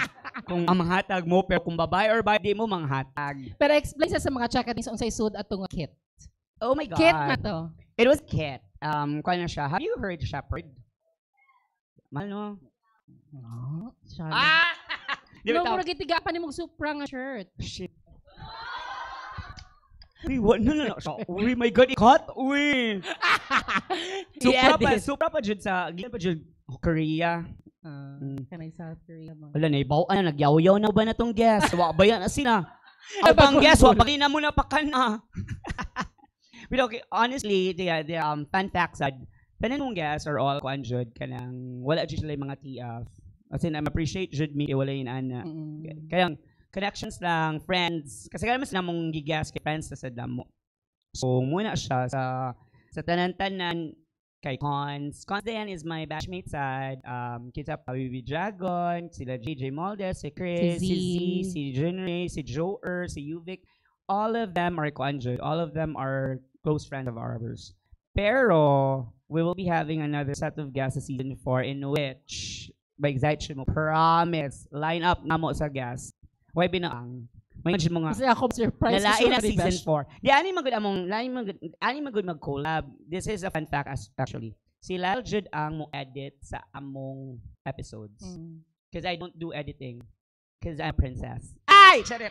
kung ang manghatag mo, pero kung babae or babae, di mo manghatag. Pero explain sa mga check-in sa unsay sud atong kit. Oh my God. Kit na to. It was kit. Kung ano siya, have you heard Shepherd? Mahal no? Di ba No, tao? mura gitiga pa ni mong Supra nga shirt. Shit. Uy, no. So, uy, my God, ikat, uy. Supra pa jud sa, gila pa jud, Korea. Kanay South Korea mo. Wala na, ibaw, nagyaw-yaw na ba na tong guest? Wa ba yan na sila? Ang bang guest, wa ba na muna pa ka na? But okay, honestly, the fun facts sad, tanan mong guests are all kuan jud kanang wala jud sila mga TF. As in, I appreciate jud me wala yun ana. Kayang connections lang, friends. Kasi kaya mas namong gigas kay friends sa damo. So, muna siya sa tanan-tanan kay Cons. Cons Dayan is my batchmate side. Kita pa Baby Dragon, sila JJ Moldes, si Chris, si Z, si Junray, si Joer, si Yuvic. All of them are Kwanjud. All of them are close friends of ours. Pero, we will be having another set of guests sa season 4 in which, by excitement mo, promise, line up na mo sa guests. Why binaang? May mga Kasi ako surprise. nalain na season 4. Di, ani magud mag-collab. This is a fun fact actually. Si Lyle Jude ang mo edit sa among episodes. Because I don't do editing. Because I'm a princess. Ay! Charit!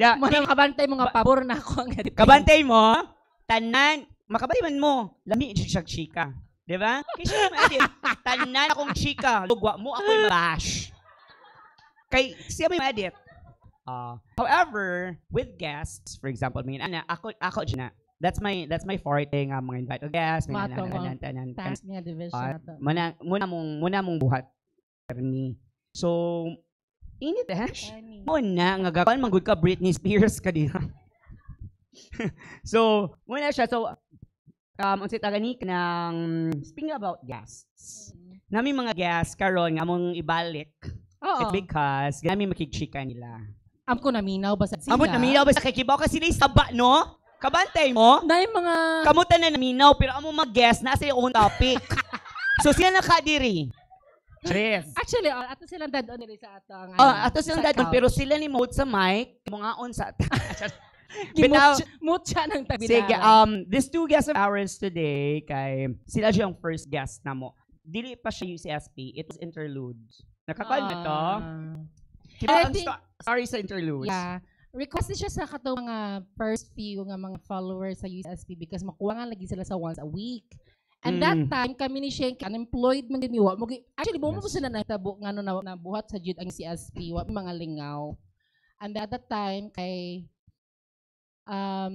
Yeah, Mga kabantay mga pabor na ako ang editing. kabantay mo, tanan, makabantay man mo, lami siya chika. Di ba? Kasi edit, tanan akong chika, lugwa mo, ako'y mabash. Kay, siya may edit. However, with guests, for example, ako dyan na, that's my forte nga mga invite guests, may tanan. Task niya division na to. Muna mong buhat. So, init Dash. Muna, nga gawan, manggod ka Britney Spears ka diha. So, muna siya. So, unsa taganik ng speaking about guests. Nami mga guests karon nga among ibalik. Oo. It's because nami makigchika nila. Am ko naminaw ba sa sila? Amot naminaw ba sa kikibaw kasi sila saba, no? Kabantay mo? Na yung mga... Kamutan na naminaw pero among mga guests nasa yung own topic. So sila nakadiri. Yes. Actually, ato silang dadon nila sa ato. Ato silang dadon pero sila ni mode sa mic, mga on sa Mute siya ng tabi sige, na. these two guests of ours today, kay sila siya yung first guest na mo. Dili pa siya UCSP, it was interludes. Nakakal na to? Diba, sorry sa interludes. Yeah. Requested siya sa katong mga first few nga mga followers sa USSP because makuha nga lagi sila sa once a week. And that time, kami ni Shenki, unemployed man din miwa. Actually, bumo po sila natabo nga na buhat sa jud ang CSP, wa mga lingaw. And at that time, kay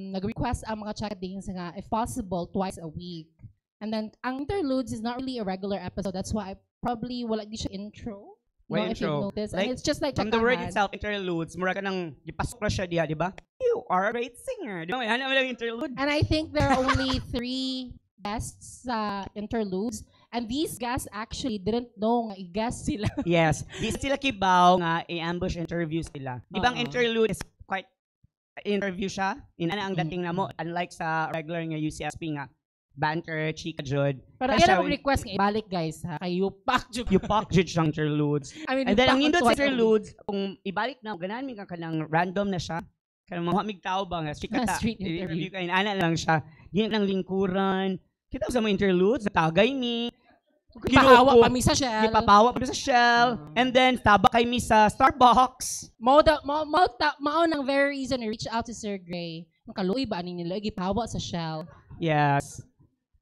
nag-request ang mga check-ins nga, if possible, twice a week. And then, ang interludes is not really a regular episode. That's why probably wala di siya intro. Well, if you notice. Like, and it's just like from the word chakahan. itself, interludes, mura ka nang ipasok na siya diya, di ba? You are a great singer. Di ba? Yan naman ang interlude. And I think there are only 3 guests sa interludes. And these guests actually didn't know nga i-guest sila. Yes. Di sila kibaw nga i-ambush interviews sila. Di ba ang interlude is quite interview siya? Ina ang dating na mo. Unlike sa regular nga UCSP nga, banter, chika jud. Pero yan ang request nga ibalik guys ha. Kay Yupak jud. Yupak jud siyang interludes. I mean, And then ang Yupak indot on sa twice a week. interludes, kung ibalik na, ganahan mi ka kanang random na siya. Kanang mga migtao ba nga, chika ta. Street interview. Kain ana lang siya. Di nang lingkuran. Kita sa mga interludes, natagay mi. Ipahawa pa mi sa Shell. Ipapawa pa mi sa Shell. And then, taba kay mi sa Starbucks. Mao nang very reason to reach out to Sir Gray. Makaluoy ba ani nila ipahawa sa Shell. Yes.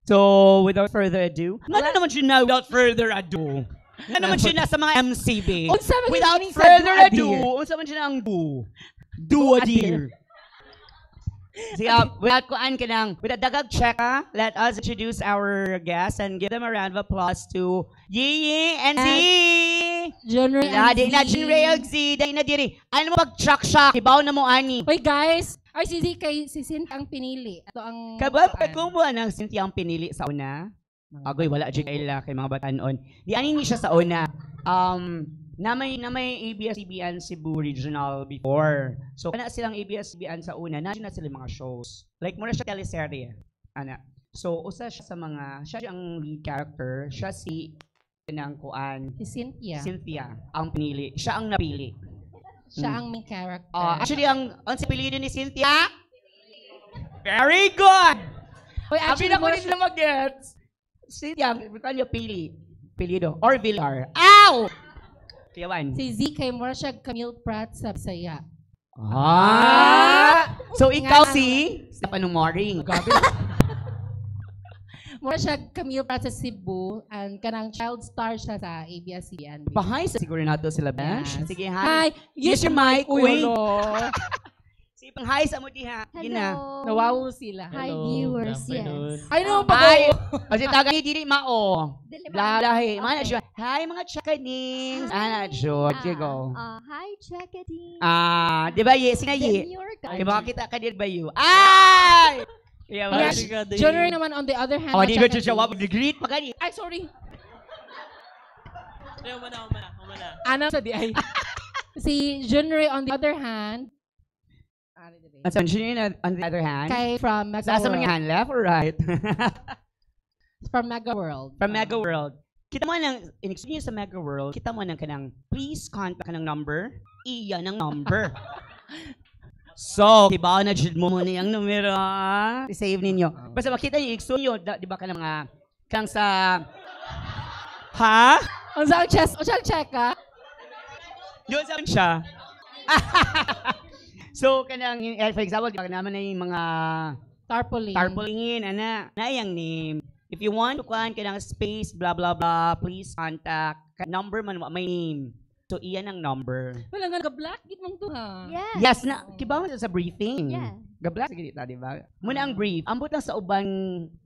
So, without further ado, ano naman siya na without further ado? Ano naman siya na sa mga MCB? Unsa man Without meaning sa further do a ado, dear? unsa man siya na ang do? Do a dear. Sige, without kuan ka nang, without dagag checka, let us introduce our guests and give them a round of applause to Yee and Z. Genre Di na Jinray og Z, di na diri. Ano mo pag-chak-chak, ibaw na mo ani. Hoy guys, ay si Cynthia ang pinili. Ito ang Kabab, kung buwan ang Cynthia ang pinili sa una, agoy, wala dyan kaila kay mga batanon. Di ani ni siya sa una. Na may ABS-CBN Cebu Regional before. So, kana silang ABS-CBN sa una, na sila mga shows. Like, muna siya teleserye. Ana. So, usa siya sa mga, siya ang lead character, siya si ng kuan. Si Cynthia. Ang pinili. Siya ang napili. Siya ang main character. Actually, ang piliin ni Cynthia, very good! Hoy, Actually, actually, ako rin sila mag-gets. Cynthia, bukan niya pilido. Or Villar. Ow! Kiyawan. si Z kay mura siya Camille Pratt sa Bisaya. So, ikaw si Panumoring. Mura siya Camille Pratt sa Cebu and kanang child star siya sa ABS-CBN. Pahay sa siguro nato sila, Bench. Yes. Sige, Hi! Use your mic. Uy. hello. Sige, pang hi sa mo diha. Gina. Nawaw sila. Hi, Hello, viewers. good afternoon. Yes. I know, Hi! pag Kasi tagay diri mao. Dili ba? Blahi. Mana siya. Hi, mga chakadings. Ana, Jod. Go. Hi, Chakading. Di ba, ye? Sina ye? New York. Di ba kita ka dir ba you? Ay! Kaya ba? Yes, Genre naman on the other hand. Oh, di ba siya siya wap greet pa kani? Ay, sorry. Umana. Ana sa di ay. Si Genre on the other hand. At on the other hand, Kay from Mega sa mga World. hand, left or right? From Mega World. From Mega World. Kita mo nang, in-excuse sa Mega World, kita mo nang kanang, please contact ka ng number, iyan ang number. So, diba na jud mo muna yung numero, i-save ninyo. Basta makita niyo, i-excuse nyo, di ba ka ng mga, kang sa, ha? Ang saan check ka? Doon saan siya? So, kanang, for example, di ba naman na yung mga Tarpaulin. tarpaulingin, na yung name. If you want to kuhan kanang space, blah, blah, blah, please contact. Number man, may name. So, iyan ang number. Wala nga black git mong to ha. Yes. Yes, na, kiba mo sa briefing. Yeah. Gablack, sige dito, di ba? Muna ang brief. Ambot lang sa ubang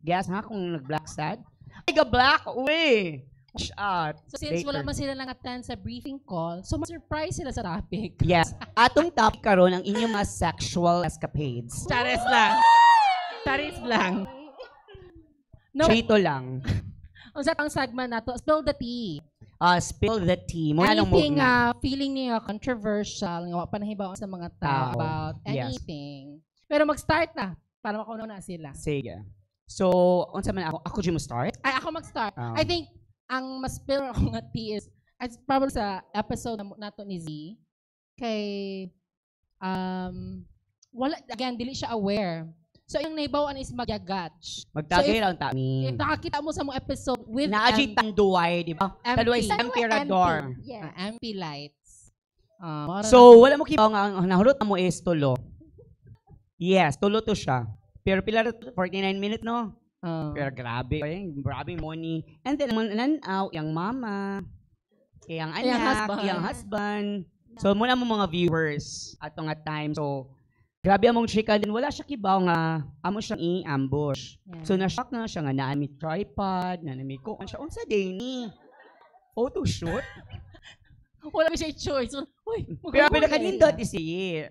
guest, ha, kung nag-black sad. Ay, gablack, uwi. Out. So since Later. wala man sila nang-attend sa briefing call, so ma-surprise sila sa topic. Yes. Atong topic karon ang inyong mga sexual escapades. Charis lang. Charis lang. No, Chito lang. ang sa pang segment na to, spill the tea. Spill the tea. Muna lang mo. Anything feeling niyo controversial, nga panahibaw sa mga tao Tao. about Yes. anything. Pero mag-start na para makuha na sila. Sige. So, unsa man ako mo start? Ay, ako mag-start. Oh. I think ang mas spill ako nga tea is probably sa episode na to ni Z kay wala again dili siya aware. So yung naibawan is magyagats. Magtagay So, lang ta mi. If nakakita mo sa mga episode with Naaji tanduay, di ba? Tanduay sa emperador. Yes. MP lights. So, wala mo kibaw nga ang nahulot na mo is tulo. Yes, tulo to siya. Pero pila 49 minutes no? Pero grabe, grabe money. And then mananaw yang mama, yang anak, yang husband. So muna mo mga viewers at nga time. So grabe among chika din wala siya kibaw nga amo siyang i-ambush. Yeah. So na-shock na siya nga naami tripod, naami ko siya unsa day ni photo shoot. wala ba siya choice. Uy, Pero pinakadindot isiye.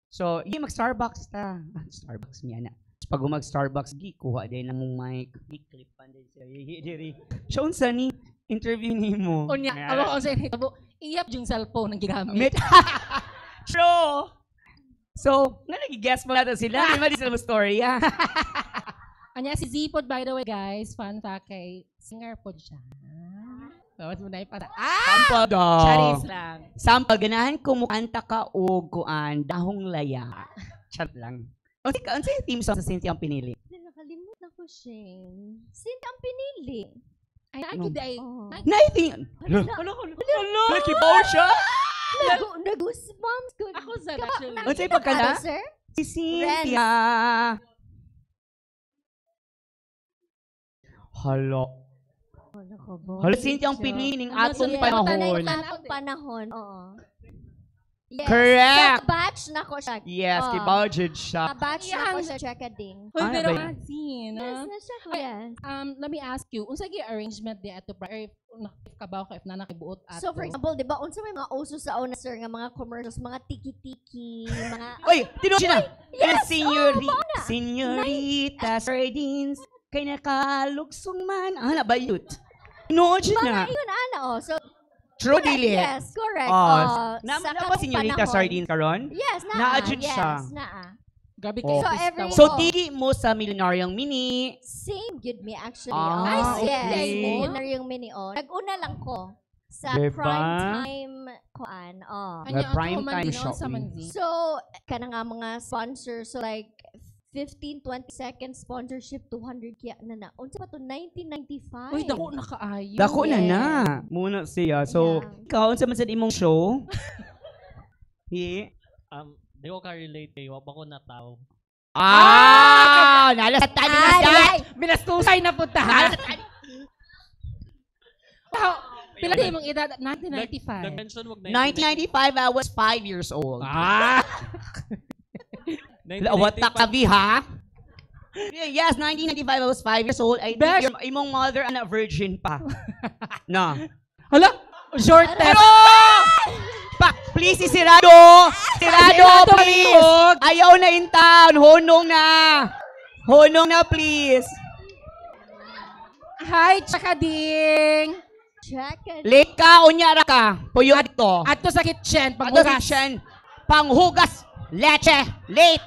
So, mag-Starbucks ta. Starbucks niya na. Pag mag-Starbucks, kuha din ng mic. Clip-pan din siya. Diri. Siya unsa ni interview ni mo. Unya, ako sa inyo. Iyap yung cellphone ang gigamit. True. So, nga nag-guess pa natin sila. Di ba di sila mo story, ha? Anya, si Z-Pod, by the way, guys, fun fact kay singer pod siya. Bawas mo na ipata. Sample daw. Charis lang. Sample, ganahan ko mo kanta ka o kuan, dahong laya. Chat lang. Unsa yung team song sa Cynthia ang pinili? Nakalimutan na ko, Shane. Sino ang pinili? Ay, ako day. Oh. Naiting. Hala, kibaw siya. Nag-goosebumps ko. Ako sa actually. Unsa yung pagkanta? Ano, sir? Si Cynthia. Hala. Ano ko ba? Hala, Cynthia ang piniling Ano, atong yes. panahon. Atong panahon, oo. Yes. Correct. So, batch na ko siya. Yes, Oh. kibudget siya. Batch na ko Yan. sa check-a-ding. Uy, Ano pero ba yun? Asin, Yes, na siya, kuya. let me ask you, unsa gi arrangement di ato pra if kabaw ka if na nakibuot ato. So, for example, di ba, unsa may mga uso sa una, sir, nga mga commercials, mga tiki-tiki, mga... Oy, tinuod siya na. Yes, Senyorita Sardines, kay nakalugsong man. Ah, nabayot. Tinuod siya na. Mga yun, ano, oh. So, True, correct, dili. yes, correct. Oh, Sa na kanong Senyorita panahon. Sardines karon? Yes, naa. Na-adjud yes, siya. naa. Grabe Oh. kayo. So, every- So, Oh. tigi mo sa Milyonaryong Mini. Same good me, actually. Ah, Yes, okay. yun na yung mini, oh. Nag-una lang ko sa Diba? prime time, kuan, oh. May prime time sa shopping. manzi. So, kana nga mga sponsors, so like, 15-20 seconds sponsorship, 200 kaya na. Unsa pa to? 1995. Uy, dako na kaayo. Dako na Yes. na. Muna siya. So, Yeah. ikaw, unsa man sa imong show? Hi. Di ko ka-relate kay wapa ko na tao. Nala sa tali na Ay, siya. ay, Binastusay na punta. Wow. Pila di mong edad? 1995. Nag-mention wag 1995, I was 5 years old. 1995. Watak ka, Vi, ha? Yes, 1995, I was 5 years old. I think Besh! your imong mother na virgin pa. No. Hala! Short test. Please, si Sirado! Sirado, please! Ayaw na in town. Honong na. Honong na, please. Hi, Chakading! check-a-ding. Late ka, unyara ka. Puyo dito. Ato sa kitchen, Ato paghugas. kitchen. Panghugas. Leche. Late.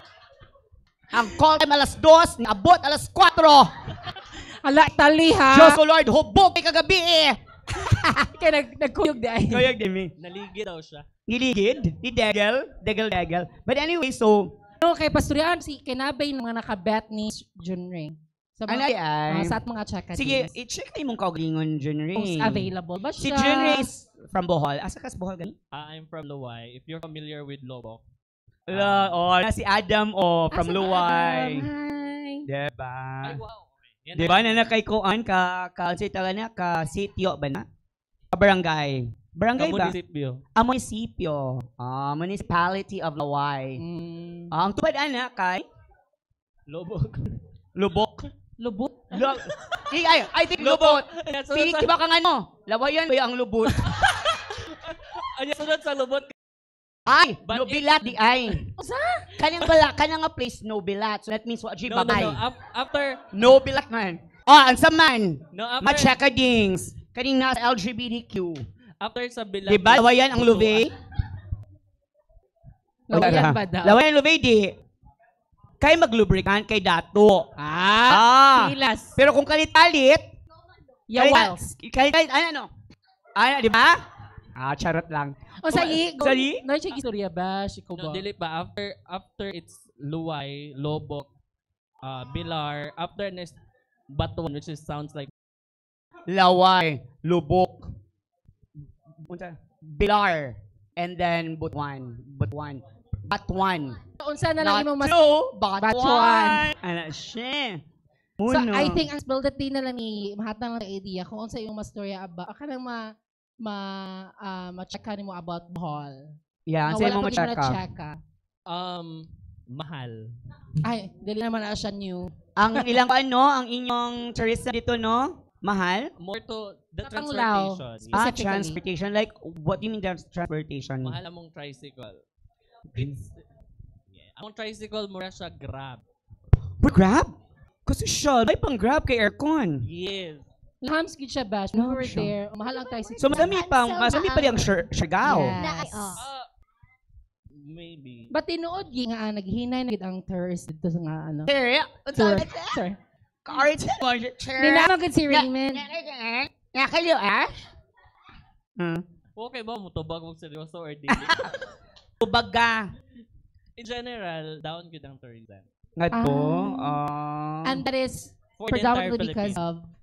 Ang call time alas 2, naabot alas 4. Hala, tali ha. Diyos o Lord, hubog kay kagabi eh. Kaya nagkuyog di ay. Kayag din, mi. Naligid daw siya. Niligid. Ni Degel. Degel. But anyway, so, No, kay Pastorian, si kinabay ng mga nakabet ni Junring. Sa ano mga, yan? sa at mga Chakading. Sige, i-check na yung kaugalingon, Junri. Available ba Si siya? Junri is from Bohol. Asa ka sa Bohol gani? I'm from Luwai. If you're familiar with Lobok. Na si Adam from Luway. Hi. Diba? Ay, wow. Okay. Yan Diba na kay Kuan ka na ka sitio ba na? Barangay. Barangay ba? Munisipyo. Munisipyo. Municipality of Luway. Ang tubad ana kay Lobok. Lubok. Lubot. I think Lubot. Pili ba kang ano? Lawayan ba ang lubot? Ano sunod sa lubot? Ay, But nobilat di ay. Kanang nga place nobilat. So that means what No, babay. After, Nobilat man. Ansa man. no, after, Machakadings. Kaning nasa LGBTQ. after sa bilat. Diba? Lawayan ang lubi? Lawayan ba daw? Lawayan ang lubi, di. Kay maglubricant kay dato. Pilas. Pero kung kalit-alit, Yawals. kalit-alit, ano? Di ba? Charot lang. O sagi. Sagi? No, siya istorya ba? Ikaw ba? No, dili pa. After it's Luway, Lobok, Bilar, after next Batuan, which is sounds like Laway, Lubok, Bilar, and then Butuan. Unsa na lang imong mas... Batuan. Ano siya? So, Uno. I think ang spell that na lang ni mahatang lang ka idea kung unsa yung mastorya aba. Aka nang ma-check mo about Bohol. Yeah, Na sa'yo wala mo pa din ma-check ka. na-check ka. mahal. Ay, dili naman na siya new. Ang ilang ang inyong tourism dito, no? Mahal? More to the Kapanglao. transportation. Specifically. Transportation. Like, what do you mean transportation? Mahal among tricycle. It's, among tricycle, mura siya Grab. For Grab? Kasi siya, may pang Grab kay aircon. Yes. Lahams gid siya bash. We No, were siya. there. Mahal ang tricycle. So, masami pa yung Siargao. Yes. Maybe. But tinuod gi nga naghinay na gid ang tourist dito sa nga ano. Sir, Tour. Sir. cards, Di na magid si Raymond. Nakaliw, Okay ba mo tubag mo seryoso or di? Tubaga. In general, down good ang tourism. Nga to. And that is For the entire predominantly because Philippines. of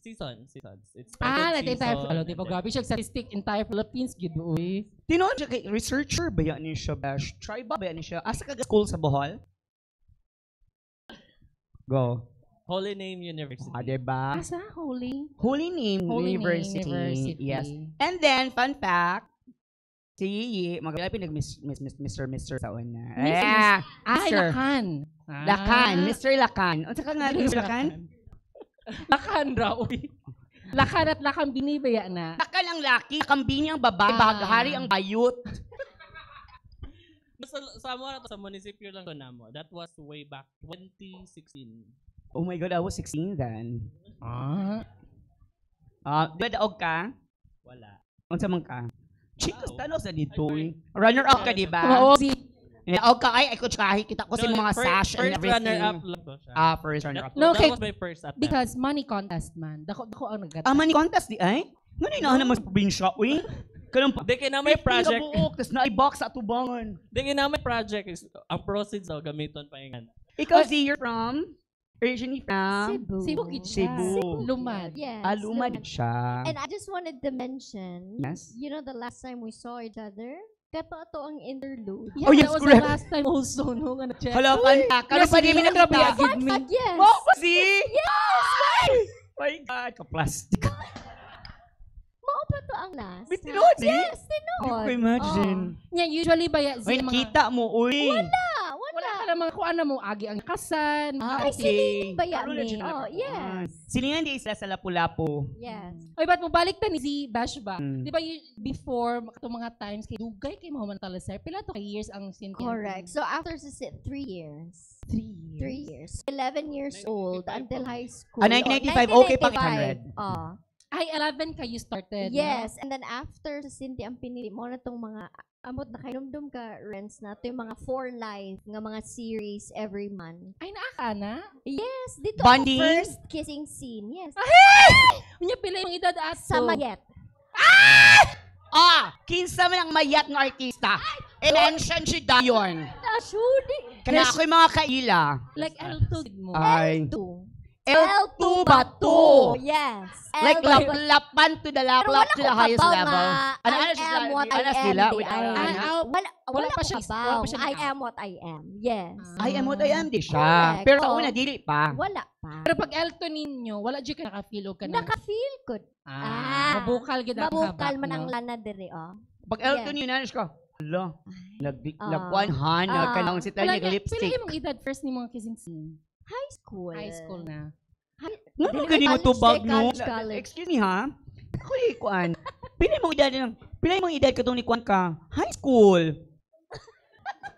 Seasons. It's like the entire season, Philippines. Di ba and grabe siya statistic entire Philippines gid uy. Tinoon siya kay researcher ba yan niya siya, Bash? Try ba yan niya siya? Asa ka school sa Bohol? Go. Holy Name University. Diba? Asa holy? Holy Name Holy University. Name University. Yes. And then, fun fact, si Yiyi, maglalapin nag-Mr. sa una. Ay, Sir. Lakan. Lakan. Mr. Lakan. Unsa ka nga, Mr. Lakan? Lakan raw. uy. Lakan at lakan binibaya na. Lakan ang laki, kambini ang babae, baghari ang bayot. Sa munisipyo lang ko namo. That was way back 2016. Oh my God, I was 16 then. Di ba daog ka? Wala. Unsa man ka? Chicos, Wow. tano sa dito eh. Runner-up ka, di ba? Oo, si Daog ka, ay, ko tsahi, kita ko sa mga sash and First runner-up everything. lang to siya. First runner-up. No, That okay. was my first attempt. because money contest man. Dako ang nagat. Mani contest di ay? Ngano inahan naman sa probinsya, uy? Kanang Di kina may project. Buok, tas na-box sa tubangan. Di kina may project is ang proceeds daw gamiton pa ingan. Ikaw, Z, you're from? Originally from? Cebu gid siya. Cebu. Lumad. Yes. Lumad siya. And I just wanted to mention, Yes. you know the last time we saw each other? Kato ang interlude. Yeah, Oh, yes, that was correct. the last time also no nga na-check. Hala, fun fact. Kano pa di grabe minakita? agad me. Yes. Oh, kasi? Yes! My God, ka-plastic. Mao pa to ang last. May tinood, eh? Yes, tinood. Hindi ko imagine. Yeah, usually ba ya Uy, nakita mo, uy. wala ka namang kung ano mo agi ang kasan. Ay, siling ba yan Karoon na eh? siya Oh, nakakuan. yes. Silingan di sila sa Lapu-Lapu. Yes. Oy, ba't mo balik ta ni si Bash ba? Mm. Di ba before, itong mga times, kay dugay kay Muhammad Talasar, pila to kay years ang Cynthia? Correct. So after 3 years. 3 years. 3 years. 11 years old 1995 until pa. high school. 1995, okay pang 800. Oh. Ay, 11 kayo started. Yes. And then after sa Cynthia, ang pinili mo na tong mga amot na kainumdum ka, Renz, na ito yung mga 4 live nga mga series every month. No? Ay, naaka na? Yes, dito Bonding? ang first kissing scene. Yes. Unya, pila yung edad ato. Sa Mayet. Kinsa man ang mayat ng artista. I-mention si Dayon. Shudi. Kana ako'y mga kaila. Like L2 mo. Ay. L2. L2 ba to? Yes. Like L2. lapan to the lap to the highest level. Ano I sila? am what I Ano am. sila? di Wait, ay. wala Wala pa pa siya- siya. wala pa siya I na-out. am what I am. Yes. I am what I am, di siya. Correct. Pero sa Oh. una, dili pa. Wala pa. Pero pag L2 ninyo, wala dyan ka nakafeel o ka na. Naka-feel ko. Mabukal gid ang Mabukal habak, man ang no? lana dire, oh. Pag L2 niyo na, ko, hala, Ah. nagpuan hanag ka nang si Pila Tanya lipstick. yung edad first ni mga kissing scene? High school. High school na. Nga Dili mo ganito college, tubag, di no? college. Excuse me, ha? Kuli, kuan. Pila mong edad ka ni kuan ka? High school.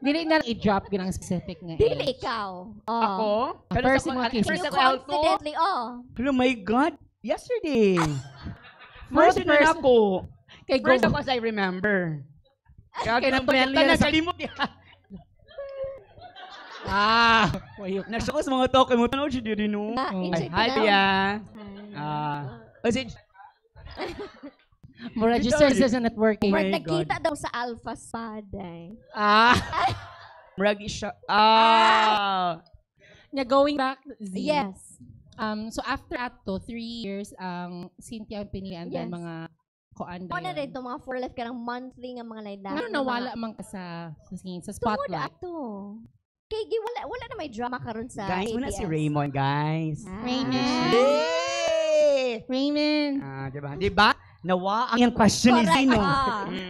Dili na i-drop ginang specific nga Dili age. ikaw. Ako? First mo kiss. You First ako out to. confidently, Oh my God. Yesterday. First First na person. ako. Kay go. First ako as I remember. Kaya Kaya naman naman nakalimot niya. Wayok. Nasa sa mga talk, mo tanaw siya diri no. Inside Hi, na. Tia. Is it? Mo register sa networking. Oh Pag my nakita daw sa Alpha Spaday. Muragi siya. Nya going back, Z. Yes. So after ato, 3 years, ang Cynthia Pinili and then Yes. mga kuan Ano na dayon. rin itong mga for life ka ng monthly nga mga layda. Ano nawala man ka sa Tungod spotlight? ato. Kay wala na may drama karon sa Guys, ABS. muna si Raymond, guys. Raymond. Yay! Raymond. Diba? Diba? Nawa ang yung question ni Correct. Zino.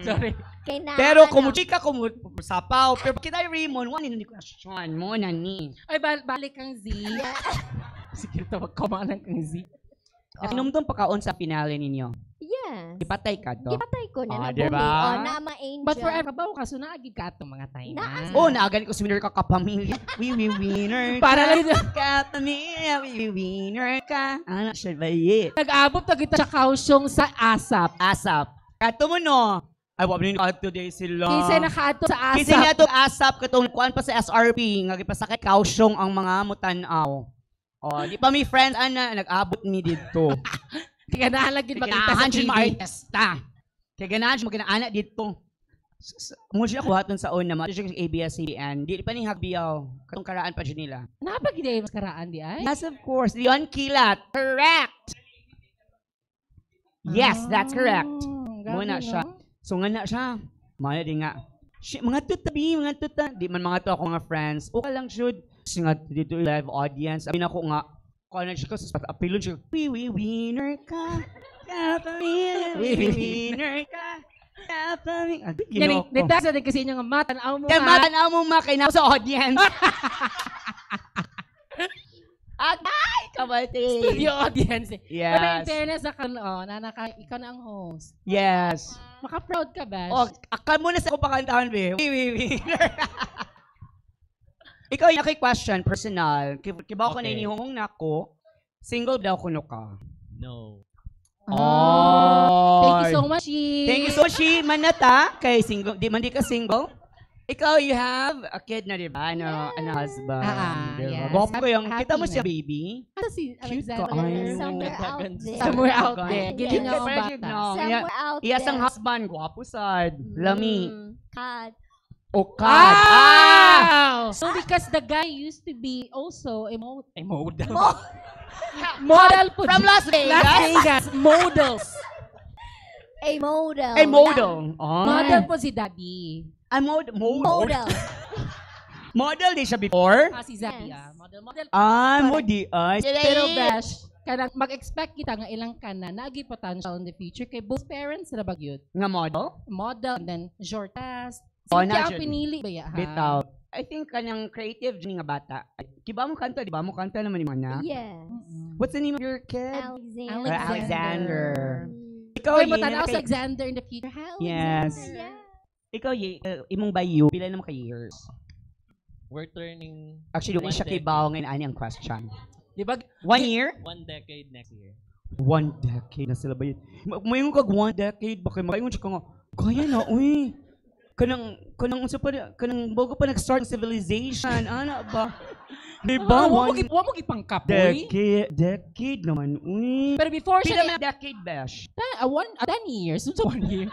Sorry. Kay na, Pero kumuchika sapaw. Pero kita Raymond, wala ni question mo na ni. Ay, balik kang Z. Sige, tawag ka man kang Z. Nakinumdum pa kaon sa finale ninyo. Yes. Ipatay ka to. Gipatay ko na. Diba? Na mga angel. But forever ba ka so naagi ka itong mga time na? Oh, naagan ko winner ka kapamilya. Winner ka. Para lang Kapamilya, winner ka. Ano siya ba yit? nag-abot na kita sa kausyong sa ASAP. Asap. Kato mo no. Ay, wala nyo today sila. Kasi nakaato sa ASAP. Kasi nga itong asap, katong kuan pa sa SRP, nga gipasakit kausyong ang mga mutanaw. Oh, di pa may friends, nag-abot mi dito. Kaya naalagin makita sa Kaya TV. artista. Kaya ganahan siya magkana dito. Mo siya kuhaton sa una, mo siya sa ABS-CBN. Di pa ni Hagbiyaw. Katong karaan pa siya nila. Napag-ideya mas karaan di ay? Yes, of course. Leon Kilat. Correct. Yes, that's correct. Muna siya. So nga na siya. Mga di nga. Mga tutabi, mga tuta. Di man mga to ako mga friends. Okay lang should. Kasi nga dito live audience. Sabi na ko nga. Kung ano siya kasi apilon siya. Winner ka. Winner ka. Yan, detasa din kasi inyong matanaw mo Kaya matanaw mo makinaw sa audience. Agay! Kabati! Studio audience. Pero in Yes. fairness, ikaw na ang host. Yes. Maka-proud ka ba? Oh, akal muna sa ako pakantahan, be. Winner. Ikaw yung aking question, personal. Kibaw ko na Okay. inihong nako, single daw kuno ka. No. Thank you so much, Shi. Thank you so much, Shi. Manata, kay single, di man di ka single. Ikaw, you have a kid na, di ba? Ano husband. Diba? yes. Gwapo ko yung, Happy kita mo na. siya, baby. Ano si Cute ka. Alexander? Ay, Somewhere out there. Somewhere out there. Yeah. Giling ako Perfect, bata. no? Somewhere out there. Iyas ang husband, gwapo sad. Lami. Kat. O kad. Wow! So because the guy used to be also a model. Model po. From Las Vegas. Las Vegas. Models. A model. A model. Model po si Daddy. A model. Model. Model di siya before? Si Zaddy. Yes. Model. Modi. Ay. Pero Besh, kanang mag-expect kita nga ilang ka na nagi potential in the future kay both parents na bagyod. Nga model? Model and then shortest. Oh, Cynthia ang na- pinili ba ya? Bitaw. I think kanyang creative dyan nga bata. Kiba mo kanta, di ba? Mo kanta naman ni Mana. Yes. What's the name of your kid? Alexander. Alexander. Ikaw, Oy, Yi, matanaw kay- sa Alexander in the future. Yes. Yeah. Ikaw, Yi, imong bayo, pila naman ka years? We're turning Actually, One wala siya decade. kibaw ngayon, ani ang question. Di ba? 1 year? 1 decade next year. 1 decade na sila ba yun? Mayroon kag 1 decade, baka makaingon siya ka nga, kaya na, uy. Kanang bago pa nag-start ang civilization, ana ba? Diba? Wa mo gipangkap, boy. Decade naman, uy. Pero before Pila siya, may decade, Besh? 10 years. So 1 year.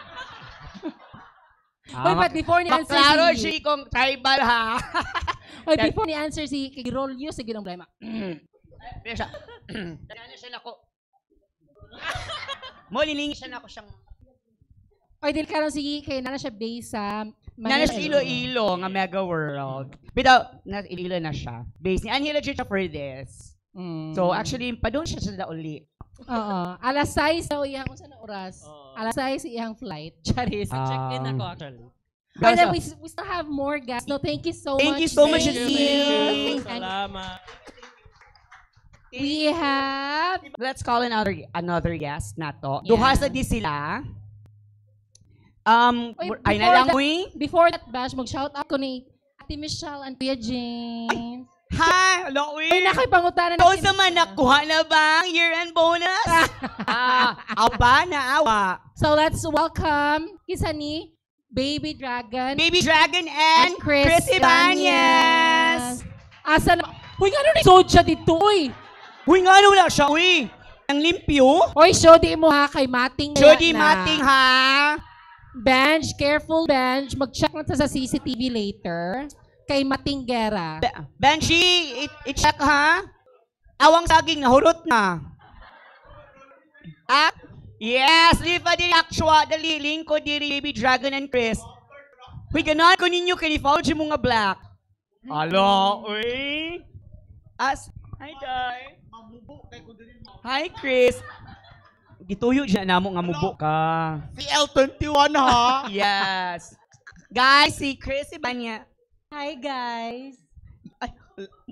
Ah, Oy, but before ni answer Maklaro si... siya kung tribal, ha? Oy, before ni answer si kay Rolyo, sige lang problema. Besh, ano siya nako? Mo, lilingi siya nako siyang... Oy, dili karon si kay nana siya base sa Nana sa Iloilo, nga Mega World. Bitaw, nasa Iloilo na siya. Base ni Angela Chicha for this. So, actually, pa doon siya sa uli. Oo. Alas 6 daw iyang unsa na oras? Oo. Alas 6 iyang flight. Charis. Check-in ako actually. And then we still have more guests. No, thank you so much. Thank you so much, Thank Sis. you. Salamat. We have... Let's call another guest na to. Duha sa di sila. Ay na lang, Before that, Bash, mag-shout out ko ni Ate Michelle and Kuya James. Hi! Hello, Ay, nakipangutanan ito sa man, nakuha na ba ang year-end bonus? Aba na awa. So let's welcome isa ni Baby Dragon. Baby Dragon and Chris Ibanez. Asa na? Uy, ano na sod siya dito, uy? Uy, nga wala siya, uy. Ang limpyo. Uy, show di mo ha, kay Mating. Jody Mating, ha? Benj, careful Benj. Mag-check na sa CCTV later. Kay Mating Gera. Benji, i-check ha? Awang saging, nahurot na. Yes, lipa diri actual, dali, link ko diri, Baby Dragon and Chris. Uy, ganahan ko ninyo, kini-fauji mo nga black. Alo, uy. Hi, Day. Hi, Chris. Gituyo dyan na mo nga mubo ka. Si L21 ha? Yes. Guys, si Chris Ibanez. Hi guys. Ay,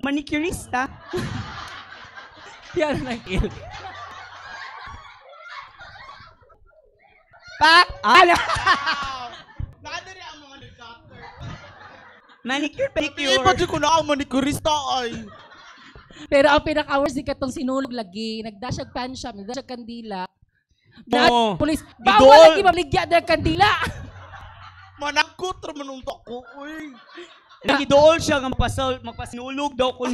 manicurista. Yan ang kill. Ala! Nakadari ang mga nag-doctor. Manicure, pedicure. Iba di ko na ang manicurista ay. Pero ang pinaka-worst di katong sinulog lagi. Nagdasyag pan shop, nagdasyag kandila. Oo. Police, Idol. bawal lagi mabligya ng kandila. Manakot raman ang tako, uy. Nagidool siya nga magpasinulog daw ko.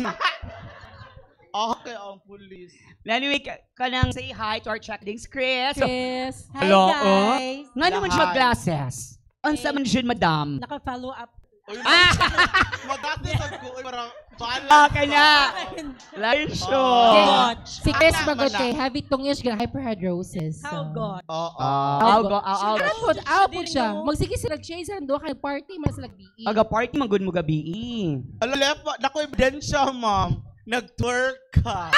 Kaya ang pulis. Anyway, kanang say hi to our checkdings, Chris. Chris. Hi Hello, guys. Nga naman siya glasses. Unsa man siya, madam? Naka-follow up. Uy, madati sa ko, uy, parang bala. Ka na. Lion show. Si Chris Magote, heavy tungish, hyperhidrosis. How God. Out po siya. Magsige sila chase ang doon kay party, mas nag-BE. Aga party, magod mo gabi. Lepa, naku ebidensya, ma'am. Nag-twerk ka.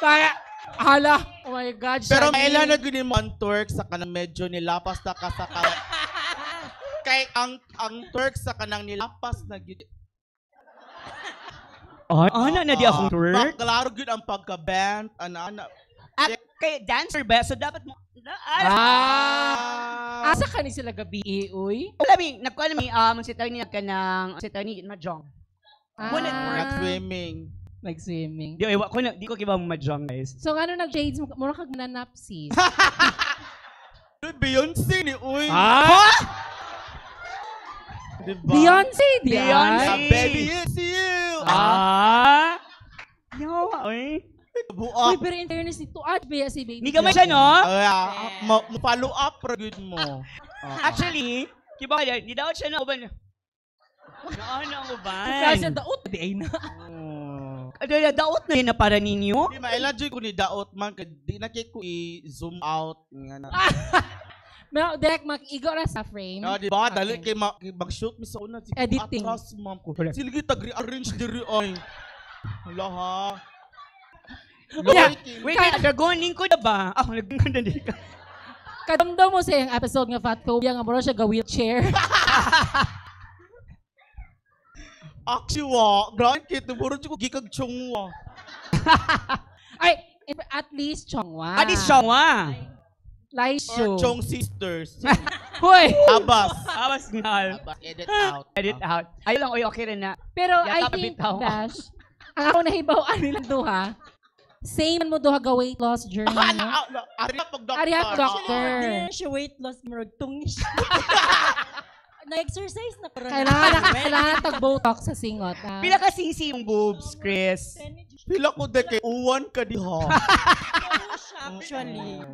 Kaya, hala, oh my God. Pero Shani. kailan na gini mo ang twerk sa kanang medyo nilapas na ka sa kay ang twerk sa kanang nilapas na gid. Ana na di akong twerk. Klaro gid ang pagka-band, ana. Kay dancer ba? So dapat mo... Asa ka ni sila gabi, uy? Alam nagkuha namin, si Tony Mahjong. Nag-swimming. Nag-swimming. Di ko kiba mo Mahjong, guys. So, ano nag-jades mo? Mura kag nanapsis. Beyonce ni, uy. Diba? Beyonce, di Beyonce. ay? Baby, it's you. Yawa, uy. Uy, pero in fairness nito, ba si baby? Hindi ka man siya, no? Follow up, ragid mo. Actually, kiba ka di daw siya na uban. Naan ang uban. Kasi daot, di ay na. Daot na yun na para ninyo? Di ma-eladyoy ko ni Daot man, di na kay ko i-zoom out. No, Derek, mag-igo na sa frame. Di ba? Dali kay mag-shoot mi sa una. Editing. Atras, ma'am ko. Sige, tag-rearrange diri ay. Hala ha. Wait, dragoning ko na ba? Ako, nagkanda din ka. Kadamdaw mo sa yung episode nga Fatphobia nga mura siya ga-wheelchair. Actually, grabe kito. Muro ko gikag chungwa. Ay, at least Chongwa. Adis Chongwa. Laisho. Or Chong Sisters. Hoy! Abas ngal. Edit out. Edit out. Ayun lang, okay rin na. Pero Yata I think, bitaw. Dash, ang ako nahibawaan nilang duha, same mo duha ga weight loss journey mo. Ariya pag-doctor. Ariya doctor. Hindi na siya weight loss, marag tungish. Na-exercise na parang. Kailangan tag-botox sa singot. Pila ka sisi yung boobs, Chris? Pila ko de kay uwan ka diha. Actually.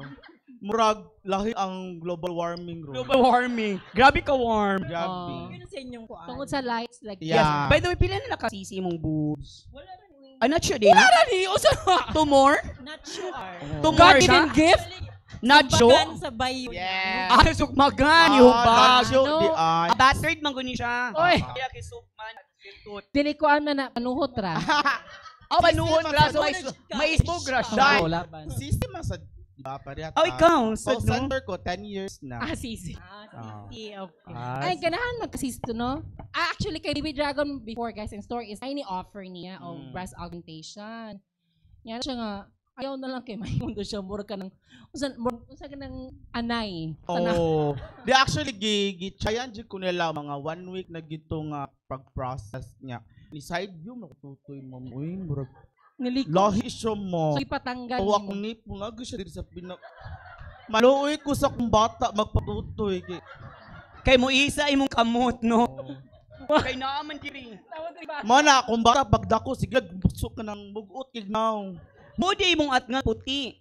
Murag lahi ang global warming ro. Global warming. Grabe ka warm. Grabe. Yun sa inyong kuan. Tungkol sa lights like Yeah. Yes. By the way, pila na nakasisi mong boobs? Wala na ni. I'm not sure din. Wala na ni. Two more? Not sure. Two more God siya? didn't gift? Not sure? Bagan sa bayo. Yeah. Sukmagan. Yung bag. No. Di ay. Battered man guni siya. Oy. Kaya kay Sukman. Dilikuan na panuhot ra. Panuhot ra. So may smoke ra siya. Wala pa. System sa Diba, parehas. Oh, ikaw. Call Sad, no? center ko, 10 years na. Sisi. Ah. Okay. Ay, ganahan magkasisto, no? Actually, kay Baby Dragon before, guys, in story is, ay ni-offer niya o breast augmentation. Yan siya nga, ayaw na lang kay may mundo siya, mura ka ng, usa ka ng anay. Oh. Di actually, gi-chayan ko nila mga 1 week na gito nga pag-process niya. Ni side view, nakututoy mo. Uy, murag. Niliko. Lahi siya mo. So, ipatanggal Tawa mo. kong nipo nga, siya dito sa pinak. Maluoy ko sa kong bata, magpatutoy. Kay mo isa imong kamot, no? Kay naaman diri. Mana, kung bata, bagdako, sige, busok ka ng bugot, kignaw. Budi imong at nga puti.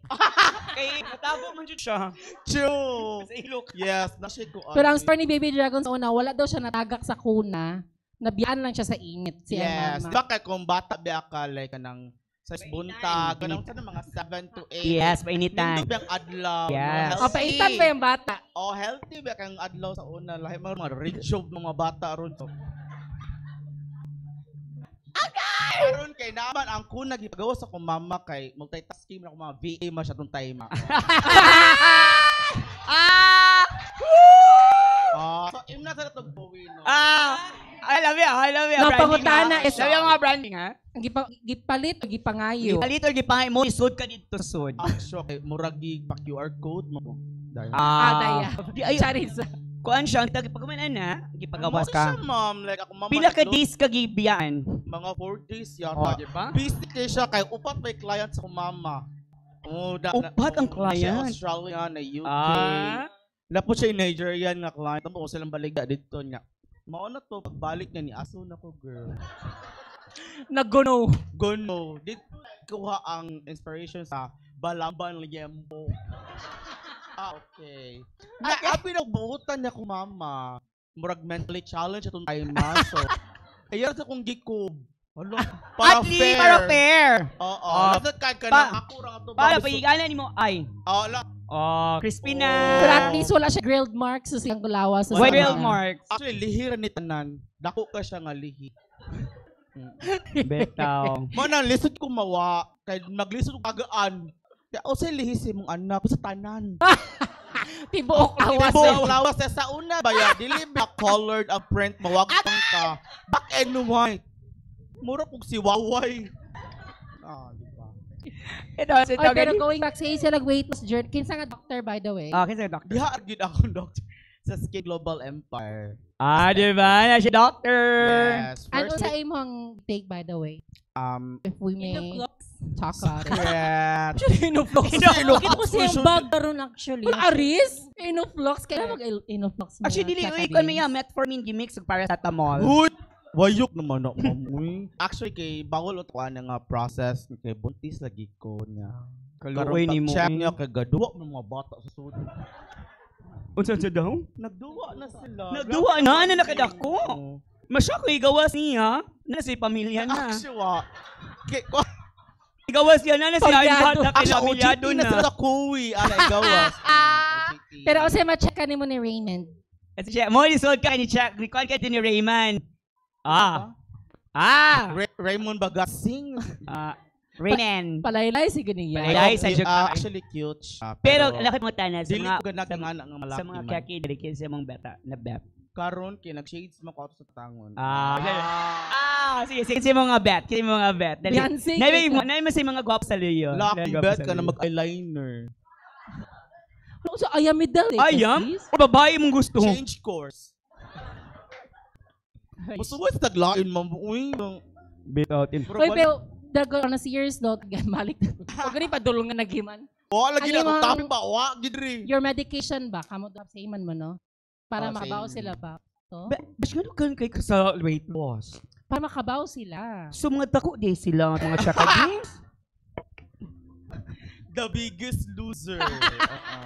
Kay matabo man jud siya. Chill. Sa ilok. Yes, na-shake ko. Pero ang story ni Baby Dragon sa una, wala daw siya natagak sa kuna. Nabiyaan lang siya sa init. Si Yes. Mama. Bakit kung bata, biya ka, like, kanang sa buntag, kanang sana mga 7 to 8. Yes, painitan. Nindot biyang adlaw. Yes. no? Kapaitan ba yung bata? Oh, healthy ba kang adlaw sa una? Lahi mga rich of mga bata ron. So. Karon kay naman ang kuna gipagawa sa kong mama kay multitasking na akong mga VA mas atong time. So imna sa tog buwi no. I love you. I love you. Napangutana is, Love you mga branding, ha? gipalit o gipangayo. Gipalit or gipangay mo, isod ka dito sud. So kay murag pa QR code mo. Dahil. Daya. Di ay Charis. kuan siya, pagkumanan na, gipagawas ka. Siya, ma'am, like ako mama. Pila ka naglo- days ka gibiyaan? Mga 4 days yata. Oh, di ba? Busy kay siya kay upat may client sa akong mama. Oh, Upat ang client? Siya Australia na UK. Napo siya yung Nigerian nga client. Tamo ko silang baliga dito niya. Mao na to pagbalik niya ni aso na ko girl. Naguno. Gono. Dito kuha ang inspiration sa Balamban Liempo. Okay. Abi na buutan niya ko mama. Murag mentally challenge atong time so. Ayun sa kong gikob. Ano? Para fair. Para fair. Oo. Nasa kahit ka Pa- na ako ra ato. Para pagiganan nimo ay. Oo la. Oh, crispy na. Pero at least wala siya grilled marks sa siyang gulawas. Why grilled marks? Actually lihiran ni tanan. Dako ka siya nga lihi. Betaw. Mo nang lisod ko mawa kay naglisod ko kagaan. Kaya o sa lihis mong anak sa tanan. Tibuok lawas. Tibuok lawas sa una ba ya dili ba colored ang print mawagtang ka. Black and white. Mura kog si Waway. Di ba? Ito, Oy, pero going back sa isa nag-weight loss journey. Kinsa nga doctor by the way? Okay, sir, doctor. Diha gid ako doctor sa Skin Global Empire. Di ba? Na si doctor. Yes. Ano First sa imong take by the way? If we may talk about it. secret. Inoflox. Bakit ko siyang bag karon actually? Aris? Inoflox? Kailan mag-inoflox mo? Actually, dili, uy, kung may metformin gimix ug paracetamol. Hoy! Wayok naman ako, mamoy. Actually, kay bawal o nga nga process, kay buntis lagi ko niya. Kaluoy ni mo. check niya, kay gaduwa ng mga bata sa sud. Unsa sa daw? Nagduwa na sila. Nagduwa na, ano nakadako? Masya ko igawas niya. Na si pamilya na. Actually, Igawas yan na si iPad na actually, kinamilyado OJT na sila na. sa kuwi. Ana, gawas. Pero kasi ma-check ka ni mo ni Raymond. Kasi siya, mo isod ka ni Chuck, record ka din ni Rayman. Raymond Bagasing. Rayman. Palaylay si ganyan. Palaylay sa joke. Actually cute siya. Pero laki mo tanan sa dili mga ko ganag nga malaki sa mga man. kaki dili sa mga bata na bet. Karon kay nag-shades mo ko sa tangon. Sige, sige mga bet. Sige mga bet. Beyonce. Nay mo sa mga gwap sa liyo. Lucky bet ka na mag-eyeliner. Ano sa ayamidal eh? Ayam? O babae mong gusto? Change course. Gusto mo sa taglain mo. Uy. Bit out in. Uy, pero dago on a serious note, malik. Huwag rin padulungan na giman. Wala lagi Ano na. yung- Tapi ba? Wa, gidri. Your medication ba? Kamo dapat sa iman mo, no? Para Oh, sa makabaw iman. sila ba? To? Bash nga kan kay sa weight loss. Para makabaw sila. So mga dako di sila mga chakagis. The biggest loser.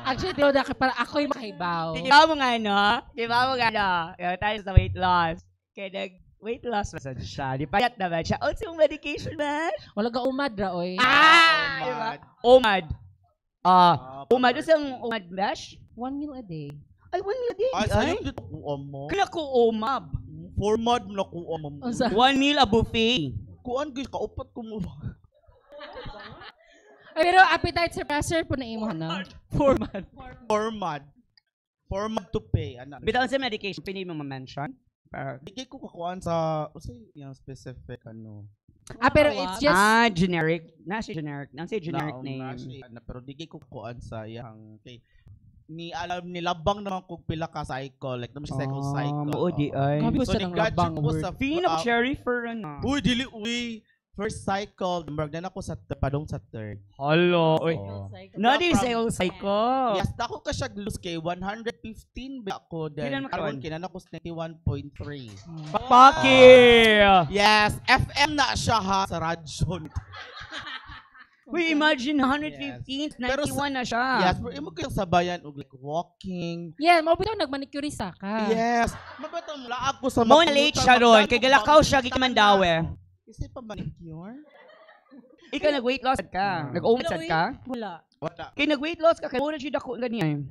Actually, di ba, para ako'y makahibaw. Di ba mo nga no? Di ba mo nga no? Yung tayo sa weight loss. Kaya weight loss masad siya. Di payat naman siya. Oh, yung medication ba? Wala ka umad ra, oy. Diba? Omad. Omad. Ano siyang omad bash? 1 meal a day. Ay, 1 meal a day. Ay, sa'yo dito kuha mo. Kaya ko omab. Formad mo na kuha mo. 1 meal a buffet. Kuhaan guys, kaupat ko mo. Pero appetite suppressor po na imo na. Format. Format to pay. Ano? Bitaw sa medication, pili mo ma-mention? Di kay ko kakuan sa, yung specific, ano. Pero it's just... Generic. Nasa generic. Nasa generic name. Pero di kay ko kakuan sa yang, kay, nilabang naman kung pila ka cycle. Like, naman siya cycle. Maudi ay. Grabe So, sa nang labang word. Pinok cherry for ano. Uy, dili, first cycle, na ako sa padong sa third. Hello. Nadi From- sa cycle. Yes, dako ka siya lose kay 115 ba ako Kailan then mo karon karon? kinan ako 91.3. Paki! Yes, FM na siya ha sa radyo. Uy, imagine 115, Pero 91 na siya. Yes, pero imo kayong sabayan og like walking. Yeah, mo bitaw nagmanicurista ka. Yes. Mabatong laag ko sa Mo na late siya ron. Kay galakaw siya, gikimandawe. Kasi pa manicure? Ikaw nag-weight loss ka. Nag-omitsad ka. Wala. Wala. Kay nag-weight loss ka, kay muna siya dako ganyan.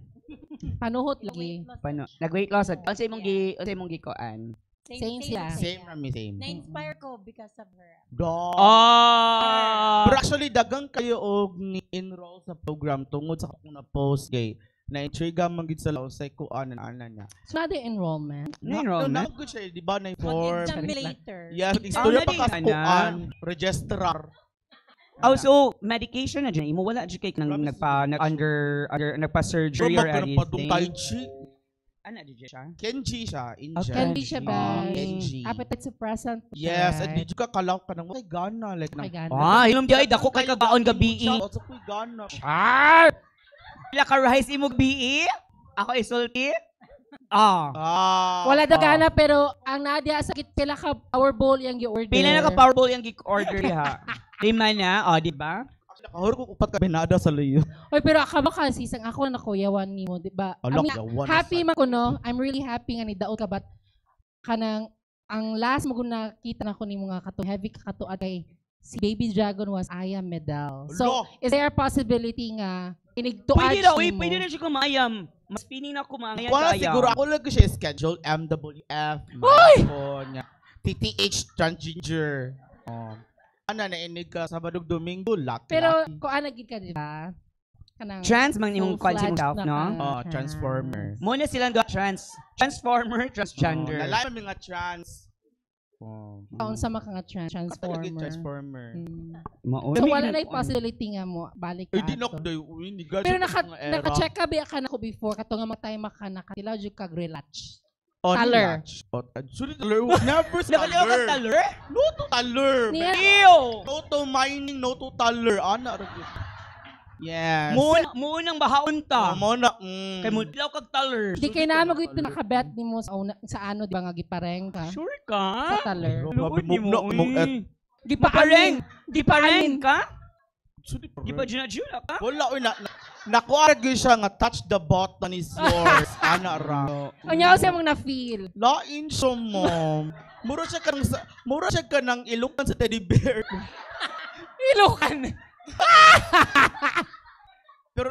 Panuhot lagi. Paano? Nag-weight loss. Ang sa imong gikoan. Same sila. Same rami, same. Na-inspire ko because of her. Dog. Ah! Pero actually, dagang kayo og ni-enroll sa program tungod sa akong na-post gay. Na-intriga man gid sa lausay ko ana niya. So, another enrollment. Na-enrollment? Good siya, di ba? Na-form. Mag-examulator. Yes, istorya pa di ka na. kuan, registrar. Oh, so medication na dyan. Imo wala dyan kay nang nagpa-surgery or Padung tai anything. chi. Ano dyan siya? Kenji siya, Indian. Candy siya ba? Kenji. Appetite suppressant. Yes, and di ka kalaw ka nang may gana like Oh my nang. God. Hilom di ay dako kay kagaon gabi. Sa kuy gana. Pila ka rice imog bi? Ako isulti. Wala dagana pero ang Nadia sakit pila ka Powerball yung gi-order. Pila na ka Powerball yung order ha. Lima na, di ba? Nakahur ko upat ka binada sa layo. Oy, pero ako ba kasi isang ako na kuyawan nimo, di ba? I mean, happy man ko no. I'm really happy nga ni daot ka but kanang ang last mo kung nakita na ko nimo nga kato heavy ka kato kay si Baby Dragon was Aya Medal. So, is there a possibility nga inigtuad Pwede na, nimo? pwede na siya kumayam. Mas pining na kumayam. Wala siguro ako lang siya schedule MWF. TTH Transgender. Ano na inig ka Sabado Domingo lucky. Pero kung ano gid ka di ba? Kanang Trans man yung full-fledged self, na no? ka. Transformer. Muna silang Transformer, transgender. Nalaman mga trans. Kaon sa mga nga transformer. Transformer. So wala na yung possibility nga mo balik ka. Di na ato. ko Pero naka-check ka ba ka na ko before kato nga magtay makanaka sila jud kag relax. Taller. Sorry, taller. Never Nakaliwa ka taller? No to taller. Ew! No to mining, no to taller. Ana, yes. Munang bahaon ta. Muna. Kay mo dilaw kag taller. Di kay na magit nakabet nimo sa ano di ba nga gipareng ka? Sure ka? Sa taller. Luod ni mo. Gipareng. Gipareng ka? Gipa-juna-juna ka? Wala, uy, nakuargue siya nga touch the button is yours. Ana ra. Anya sa mong na-feel. Lain siya mo. Mura siya ka ng ilukan sa teddy bear. Ilukan. Pero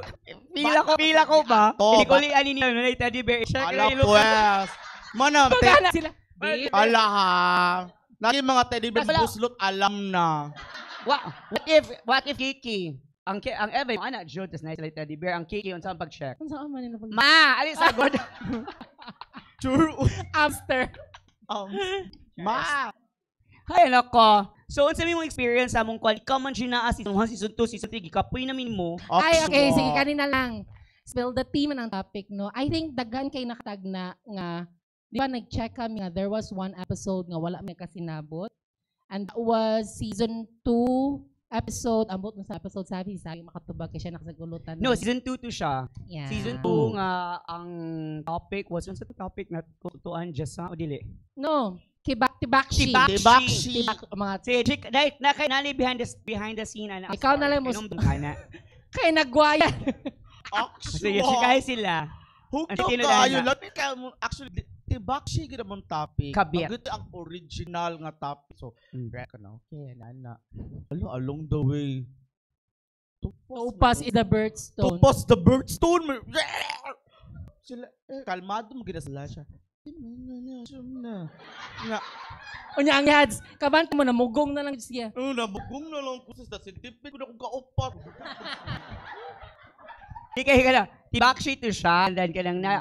Pila ko ba? Oh, Hindi ko li ani niya na teddy bear. Siya ala kaya pues. Mana Pagana sila. ala ha. Naging mga teddy bear buslot alam na. What if Kiki? Ang Eva, yung anak, Jude, tas nice like teddy bear. Ang Kiki, unsa ang pag-check? Kung saan man nila pag... Ma! Ali sa god. Sure. After. Ma. Hay, nako. So, unsa mo experience sa mong kwal? Ikaw man ginaa season 1, season 2, season 3, gikapoy namin mo. Ay, okay. Sige, kanina lang. Spill the tea man ang topic, no? I think daghan kay nakatag na nga, di ba nag-check kami nga, there was one episode nga wala may kasinabot. And that was season 2 episode, ambot na sa episode sabi makatubag kay siya nakasagulutan. No, season 2 to siya. Yeah. Season 2 nga ang topic was, unsa to topic na tutuan just sa o dili? No, Tibakshi. Tibakshi. Mga Si Jake, dahil na kay nali behind the scene ana. Ikaw na lang mo. Ana. Kay nagwayan. Sige, kay sila. Hugto ka ayo lapit ka mo actually Tibakshi gid mong topic. Magito ang original nga topic. So, ka na okay nana. Along the way. Topaz is the birthstone. Topaz the birthstone. Sila kalmado mo gid sila siya. Nga, Unya ang yads, kaban mo na mugong na lang siya. nabugong na lang ko sa scientific ko na kong kaupat. Hika na. Tibak sheet to siya. And then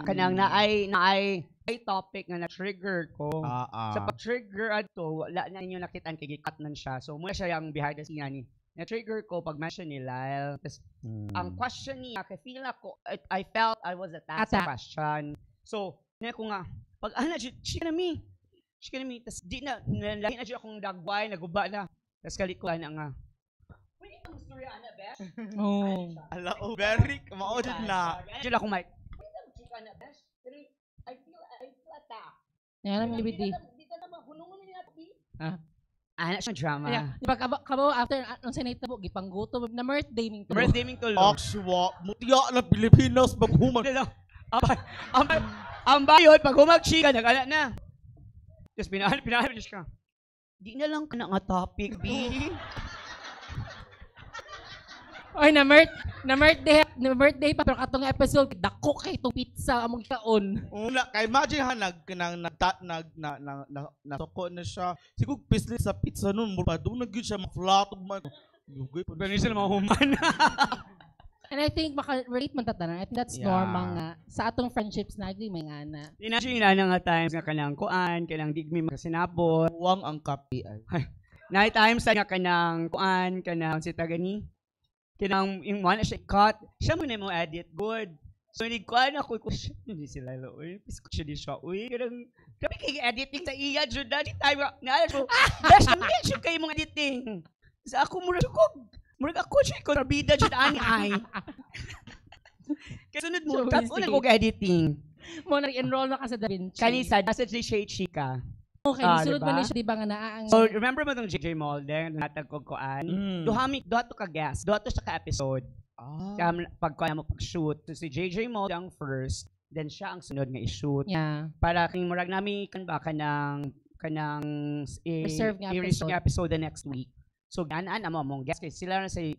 kanang na ay topic nga na-trigger ko. Sa pag-trigger ato, wala na ninyo nakitaan kay gikat man siya. So muna siya yung behind the scene ni. Na-trigger ko pag mention ni Lyle. Tapos ang question niya, kay feel ako, I felt I was attacked sa question. So, na ko nga, pag she ka na me. Tapos di na, lagi na siya akong dagway, naguba na. Tapos kalit ko na nga. Wait, ang story ana, Beth? Oh. Ala, very, maudid na. Diyan ako, Mike. Wait, ang chika na, Beth? I feel attacked. Yan ang libid di. Di ka na mahunungan niya natin. Ana siya drama. Di ba kabaw after ang sanita po gipangguto na birthday ming tulo. Birthday ming tulo. Akswa, mutiya na Pilipinas maghuman. Ang bayod, pag humag-chika, nag-ala na. Tapos pinahalap siya. Di na lang ka na nga topic, B. Oy, na birthday pa pero katong episode dako kay itong pizza among kaon. Una, kay imagine ha nasoko na siya. Siguro pislit sa pizza noon, mura doon nagid siya ma-flat man. Lugay pa Ganun siya mahuman. And I think maka-relate man tatanan. I think that's normal nga. Sa atong friendships naging may ngana. Imagine na nga times nga kanang kuan, kanang digmi makasinabot. Uwang ang kape ay. Night times nga kanang kuan, kanang si tagani. Kanang yung one siya cut, siya mo na mo edit good. So nigkuan ako ko siya hindi sila lo. Uy, pisko siya di siya. Uy, kanang kami kay editing sa iya jud dati time na ko. Best kami siya kay mong editing. Sa ako mura ko. Mura ako siya ko bida jud ani ay. Kasunod mo kat una ko editing. Mo nag-enroll na ka sa Da Vinci. Kanisa nasa si Shay Chika. Okay, sulod diba? man ni siya di ba nga naa ang So, remember mo itong JJ Molder, natag ko koan? Duha to ka guest, duha to siya ka episode. Pagkuha mo pag-shoot. So, si JJ Molder ang first, then siya ang sunod nga i-shoot. Yeah. Para king murag nami kan ba kanang Reserve nga episode the next week. So, ganaan amo mong guest kay sila na say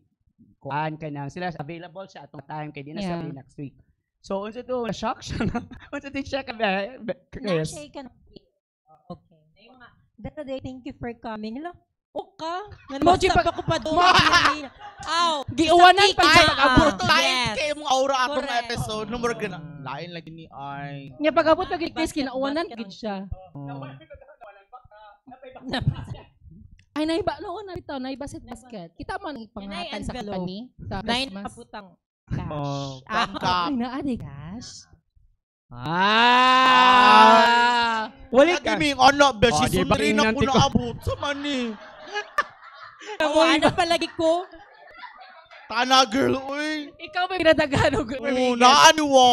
kuan kanang sila available sa atong time kay di na sa next week. So, unsa to na-shock siya. Unsa to siya ka ba? Chris? Okay. That day, thank you for coming. Hello? Oka? Moji pa ako pa doon. Aw. Giuwanan pa siya Pag-abot pag-abot. lain kay mong aura akong Correct. episode. Number gana. Lain lagi ni ay. Nya pag-abot pag Chris kinauwanan gid siya. Ay naiba noon na bitaw naiba sa basket. Kita mo nang panghatan sa envelope. company sa Nine Christmas. kaputang cash. Bangka. Ay naade cash. Wali Lagi ka. ming ano, beshi di ba sundri na inante ko ko? na abot sa mani. Ano palagi ko? Tana girl, uy. Ikaw ba ginadagan og Naaniwa.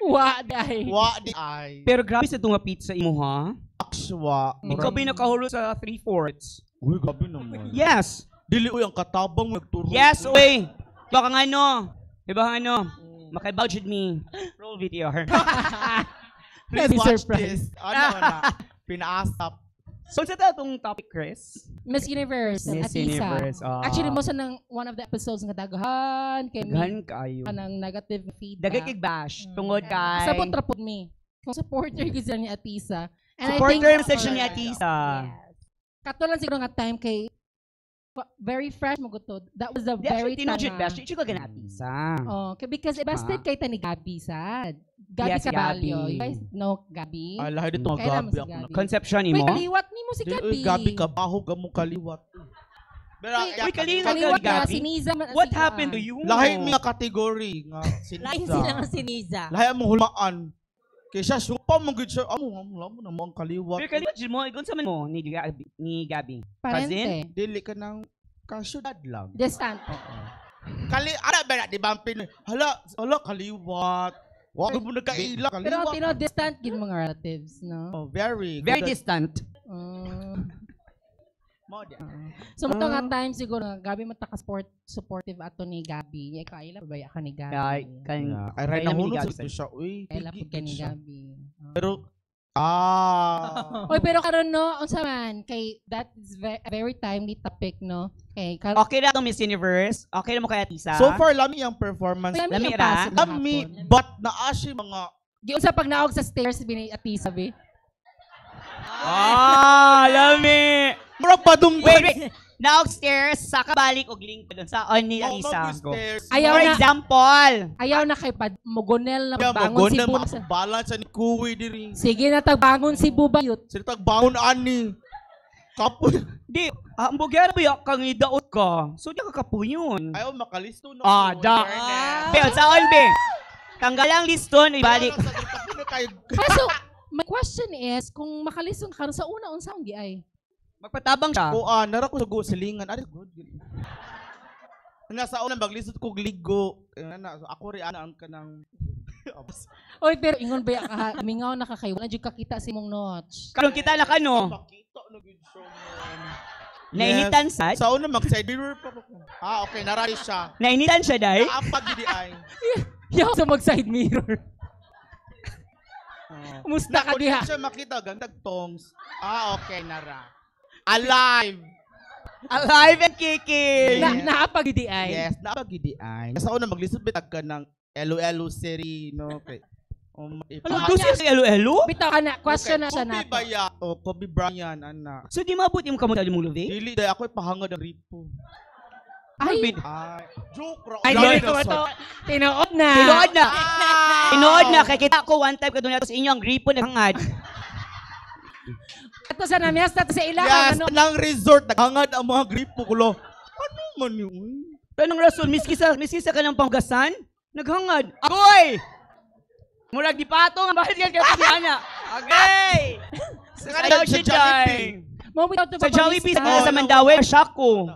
Wa dai. Wa di ay. Pero grabe sa tunga pizza imo ha. Akswa. Ikaw ba yung nakahulo sa 3/4? Uy, gabi naman. Yes. Dili, uy, ang katabang nagturo. Yes, uy. Baka nga ano. Diba nga ano. Makibudget me. Roll VTR. Please Be watch surprised. this. Ano na. Pinaasap. So, sa itong topic, Chris? Miss Universe, Miss Atisa. Universe. Actually, mo sa nang one of the episodes nga daghan kay Gan me kayo. kanang negative feedback. Dagay kay bash. Tungod kay... Sabot ra pud me. Kung supporter gid sila ni Atisa. And Supporter message ni Atisa. Katulan siguro nga time kay very fresh mo gutod. That was the very time. Tinudjud bash. Ichi ko gan Atisa. Oh, because invested kay ta ni Gabi sad. Gabi Yes, Caballo. Gabi. You guys know Gabi? Ay, lahat dito mga Kailan mo gabi si ako na. Gabi? Conception Uy, mo? kaliwat ni mo si Dili, Gabi. uy, gabi ka, baho ka mo kaliwat. Pero, Uy, kaliwat Kaliwat Gabi. na, si Niza. What happened to you? lahi mga kategory nga Lain sinisa. sila ng siniza. Lahi ang hulmaan. Kaya siya, supa mo gid siya. Amo na mo ang kaliwat. Pero kaliwat mo, ikon sa man mo ni Gabi. Parente. Dili ka ng kasyudad lang. Distant. Ano ba na, di ba ang Pinoy? Hala, kaliwat. Wag mo nagkaila, Pero kaliwat. distant gid mga relatives, no? Oh, very. Very good. distant. So mo nga time siguro nga Gabi mataka supportive ato ni Gabi. Nya kaila baya ka ni Gabi. Kay kan Ay, ray Kaya na namin hulog ni Gabi sa siya. Uy, Kaila pud ka ni siya. Gabi. Pero, Oy, pero karon no, unsa man kay that is a very timely topic, no? Kay Okay na itong Miss Universe? Okay na mo kay Atisa? so far, lami ang performance. lami Lami ang ra? pasok Lami, hapon. but naasi mga Giunsa pag naog sa stairs bini ati sabi. Lami. Murag padung Wait. Naog stairs, saka balik og link doon sa on ni Alisa. Ayaw For na example. ayaw na kay mugonel na bangon si Magon Bu. na balance ni Kuwi diri. Sige na tagbangon si Bu bayot. Sila tagbangon ani. Kapoy. Di, ang bugyara ba kang idaot ka? So, di ka kapuyon. Ayaw makalisto no. Da. Be, saan be? Tanggal ang liston, ibalik. So, my question is, kung makalisong ka sa una, unsa ang giay? Magpatabang siya. Kuan, nara ko sa silingan. Ari good. Nasa una maglisod ko ligo. So, ako ri ana ang kanang Oy, pero ingon ba ka mingaw na kakay wala jud kakita si mong notch. Karon kita na kano. Makita na gud siya. Nainitan sad? Sa una mag-side mirror pa ko. Okay, narari siya. Nainitan siya dai? Naapag gidi ay. Yaw sa mag-side mirror. Musta ka diha? Siya makita gantag tongs. Okay, nara. Alive and kicking! Naapag di ay? Yes, naapag gidi ay. Sa una maglisod bitag ka ng Elo series, no? Okay. Ano siya si Elo? Bitaw ka na, question na siya Kobe nato. Baya, Kobe Bryant, anak. So di mabot yung kamot mong luvi? Dili, dahil ako'y pahangad ng ripo. Ay, Joke ra. ay, dili ko ito. Tinood na. Tinood na. Kaya kita ko one time ka doon nato sa inyo ang gripo na hangad. Ito sa namiyas, ito sa ilang. Yes, Ano? ng resort, naghangad ang mga gripo ko. Ano man yun? Anong rason? Miski sa ka ng panggasan? Naghangad. Agoy! Murag di patong ang bakit ka kaya niya. Okay! Ayaw siya dyan. Sa Jollibee, sa Mandawi, shock ko.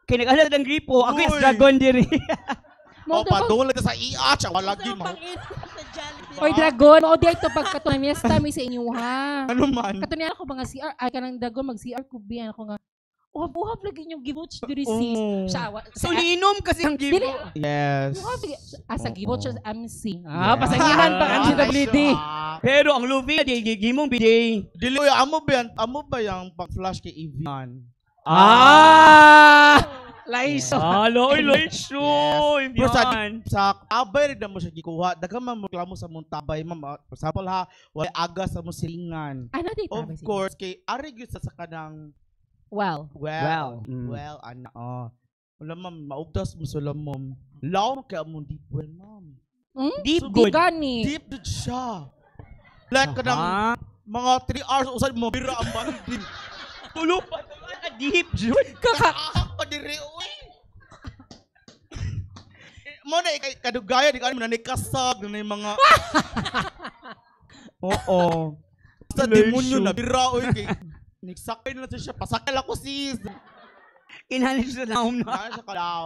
Kaya nag-alad ng gripo. Ako yung dragon diri. Padungan lang sa IACH. Wala lagi mo. Oy, dragon. O, di ito pagkato namiyas, tami sa inyo ha. Ano man? Katunian ako mga CR. Ay, kanang dragon, mag-CR ko biyan ako nga. Uhab lagi yung gibots diri sis. So, liinom kasi ang gibo. Yes. Sa gibots siya sa MC. Pasanginan pa ang CWD. Pero ang luvi na gimong biday. Dili, amo ba yung pag-flash kay Evian? Laiso. Laiso. Pero sa abay rin na mo siya gikuha. Daga man mo reklamo sa mong tabay, ma'am. For example ha, wala aga sa mong silingan. Ano di Of course, kay arigyo sa kanang Well, ana. Wala ma'am, maugdas mo sila ma'am. Law mo kaya mong deep well, ma'am. Deep good. Deep good siya. Like ka ng mga 3 hours usad mo, bira ang banding. Tulo pa deep good. Kakakak pa diri, uy. Mo na kadugaya, di ka mo na nikasag na yung mga... Oo. Sa demonyo na, bira, uy. Niksakay na siya, pasakal ako sis. Inhalis na naum na.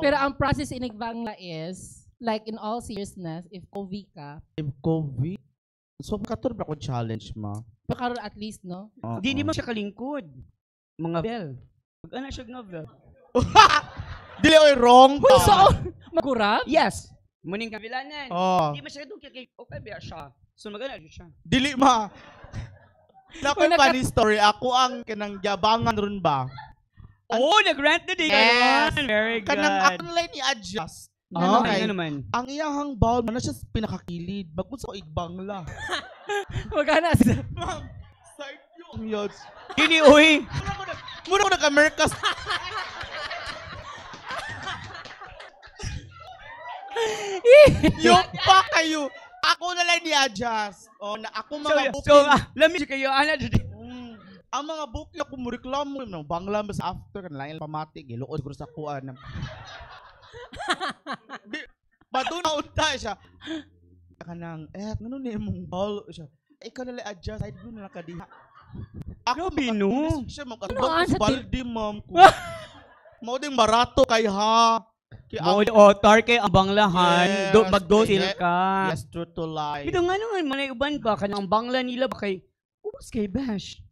Pero ang process in Igbangla is, like in all seriousness, if COVID ka, so katur ba ko challenge ma? karon at least, no? Di mo siya kalingkod. Mga bell. Mag-ana siya nga bell. Dili oy wrong. Magurag? Yes. Muning kabilanan. Di masyadong kay okay ba siya. So mag-ana siya. Dili ma. Nakoy funny story. Ako ang kanang yabangan ron ba? Nag-rant na din. Yes. Very good. Kanang ako nalay ni adjust. Okay. Naman. Ang iyahang bawal man na siya pinakakilid. Bagod sa Igbangla. Magana siya. Ma'am, side yung yods. Hindi, uy. Muna ko nag-Amerikas. Yung pa kayo. Ako na lang ni-adjust. Na ako mga booking. So, lami siya kayo. Ang mga booking ako mo reklamo. Bangla mas after. Kanalain pamati. Giluod ko sa kuan. Bato na unta siya. Kanang, ano na yung ball siya. Ikaw na lang adjust. Side view na nakadiha. Ako binu. Siya makatubag sa baldi, ma'am. Mau ding barato kay ha. Tar kay ang banglahan. Magdosil ka. Yes, true to life. Ito nga naman, manay uban ba? Kanang bangla nila ba kay, ubas kay Bash.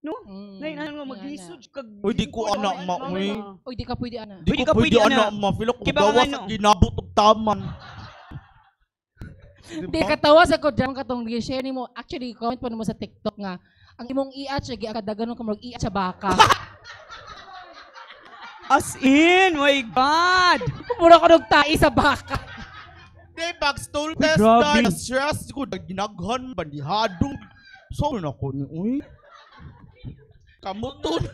No? Nay, ano nga, mag-research kag... Uy, di ko anak ma, uy. Uy, di ka pwede anak. Di ko pwede anak ma. Filo ko gawa sa ginabot og taman. Di katawa sa ko dyan katong share ni mo. Actually, comment pa mo sa TikTok nga. Ang imong i-atch, agad-aganon ka mag i-atch sa baka. As in, my God! Mura ko nagtai sa baka. Di, pag stool test grabe. na, stress ko, ginaghan, bandihadong. So, ko ni, uy. Kamuton.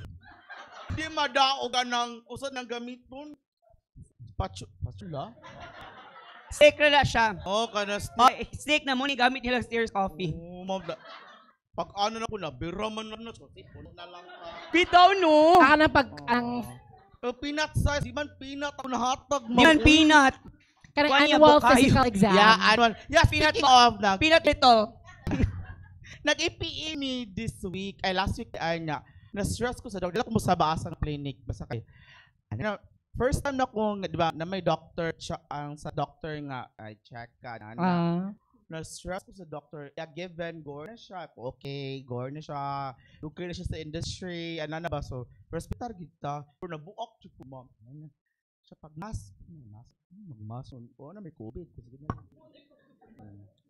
Di madao ka ng, usad ng gamiton. Patula? Steak na siya. Oh, kana Steak na mo ni gamit nila Steers Coffee. Oh, ma'am. Pag ano na ko na, bira man na so, puno na lang ka. Bitaw no. Ang pag ang Peanut size, di man peanut ako nahatag. Di man peanut. kanang Kuha niya annual bukayo. physical exam. Yeah, annual. Yeah, Peanut speaking of, Peanut little. nag-EPE me this week, ay last week ay na, na-stress ko sa doctor. Dila ko mo sa baasa ng clinic. Basta kay, ano, first time na kong, di ba, na may doctor, ang sa doctor nga, ay check ka, na-stress ko sa doctor, given, gore na siya, okay, gore na siya, okay na siya sa industry, ano na ba, so, hospital kita, pero nabuok siya po, ma'am, siya pag magmas, na may COVID, kasi ganyan.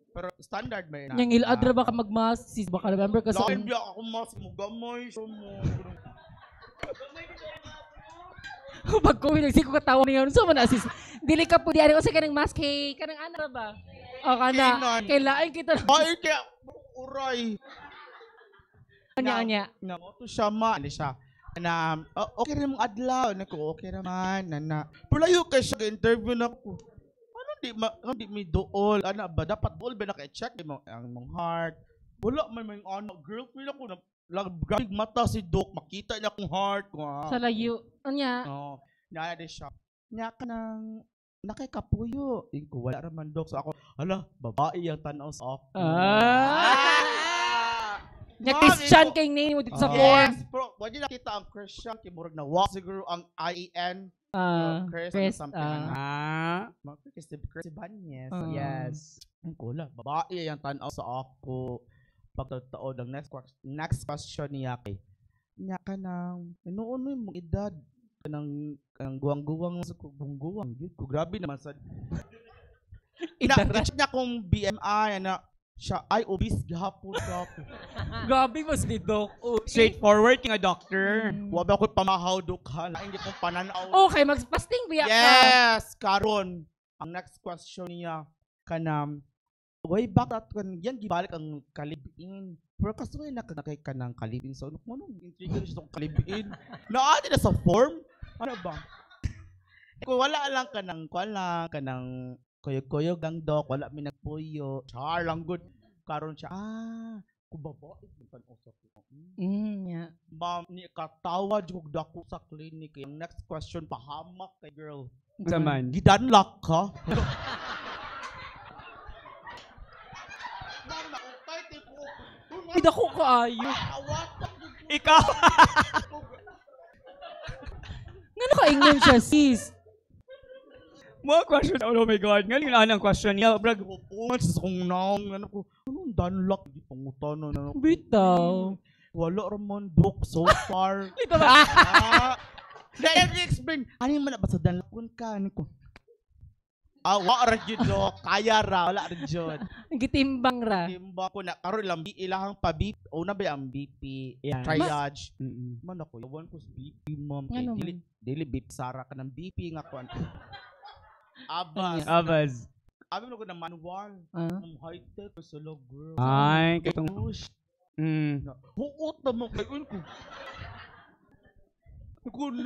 Pero standard may na. Yang iladra ba ka magmas? Sis, baka remember ka sa... Lain biya ako mas mo gamay siya mo. Pag COVID, nagsiko ka tawa niya. So, man, sis. Dili ka po diyan. O sa kanang mask, hey, kanang ana ba? O, kana. Kailain kita. Ay, kaya, uray. Anya. Namoto siya ma. Ano siya? Na, okay rin mong adlaw. Naku, okay naman. Pero layo kayo siya, interview na ko. Di may dool. Ano ba? Dapat dool ba naka-check ang mong heart? Wala, may ano. Girl, feel ako na grabig mata si Doc. Makita niya akong heart. Sa layo. Anya. Oo. Naya din siya. Nya ka nang nakikapuyo. Ko, wala raman Doc. So ako, hala, babae yung tanaw sa ako. Nya Christian kay name mo dito sa form. Yes, bro. Wala niyo nakita ang Christian. Kimurag na walk siguro ang IEN. Chris something Chris Ibanez. Yes. Ang kula. Babae yung tanaw sa ako. Pagkatao ng next question niya kay. Niya ka nang, noon mo yung edad. Kanang guwang-guwang sa guwang-guwang. Grabe naman sa... Ina-check niya kung BMI, siya ay obese gahapon. Grabe mas ni Doc. Straightforward nga doctor. Wabi ako pamahaw, Doc, ha? Hindi ko pananaw. Okay, magpasting biya ka. Yes! Karon, ang next question niya, kanam, way back at yan, gibalik ang kalibin. Pero kasi may nakakay ka ng kalibin. So, anong intriguing siya itong kalibin? Naati na sa form? Ano ba? Kung wala lang ka ng kuyog-kuyog lang, Doc, wala may nagpuyo. Char lang good. Karon siya, kung babae, kan usap ko. Yeah. Ma'am, ni katawa jud dako sa clinic. Yung next question, pahamak kay girl. Saman. Gidanlock ka? Hindi ko kaayo. Ikaw! Nga nakaingon siya, sis. Mga question, oh my God. Ngayon ang question niya, brag. Pupungan sa kong naong, anong danlock? Di pangutanan, Bitaw. Wala raman, Doc, so far. Ito ba? Let me explain. Ano yung manabas sa danlockon ka? Ano ko? Wala rin yun, Doc. Kaya ra, wala rin yun. Gitimbang ra. Timbang ko na, karoon lang, ilahang pa BP. Una ba yung BP? Triage. Man ako, yawan ko sa BP, ma'am. Dili BP, Sara ka ng BP nga ko. Abaz. Abi mo ko na manual. High-tech ko sa log, girl. Ay, katong... Huot naman kayo ko.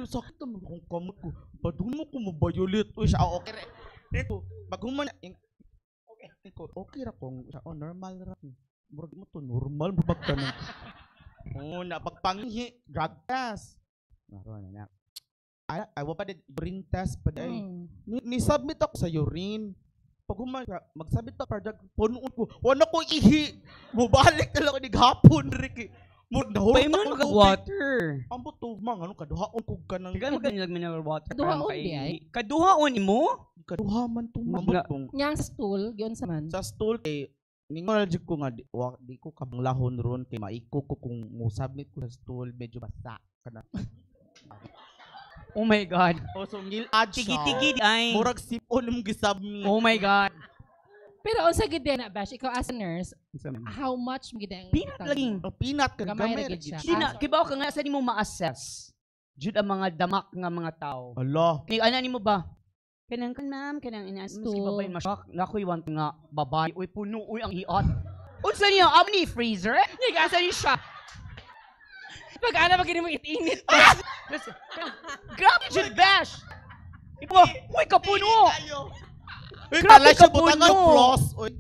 Sakit naman kung kamot ko. Padun mo ko mabayulit. Uy, siya, okay rin. Ito, pag human, okay ra kung, normal ra. Murag mo to, normal mo pagtanong. Pagpanghi, drug test. Naroon na. I pa din urine test pa din. Ni-submit ako sa urine. Pag magsabit ako para punuon ko, wala ko ihi. Mubalik na lang ko hapon, Ricky. Pay mo water. Ang buto, mga kaduhaon ko ka ng... Kaya magkanilag mineral water. Kaduhaon di ay? Kaduhaon mo? Kaduhaman to, mga Yang sa stool, yun sa man. Sa stool, ningon ko nga, di ko kabanglahon ron, kay maiko ko kung musubmit ko sa stool, medyo basa ka na. Oh my God. So, ngilad siya. Tigi-tigi ay. Murag sipon yung gisubmit. Oh my God. Pero on sa gid na Bash, ikaw as a nurse, how much mo gid ang peanut laging. Peanut ka gamay ra gamay. gid siya. Kibaw ka nga sa nimo ma-assess. Jud ang mga damak nga mga tao. Allah. Ano nimo ba? Kanang kan ma'am, kanang inaas mo Sto. si babay masyak. Nakoy want nga babay. Uy, puno, uy, ang hiot. Unsa niya, ni freezer? Asa ni siya? Pag-ana pag mo it-init. Grabe, Jud Bash! Uy, kapuno! Uy, Grabe kalay siya ka, butang ang puno. floss. Uy.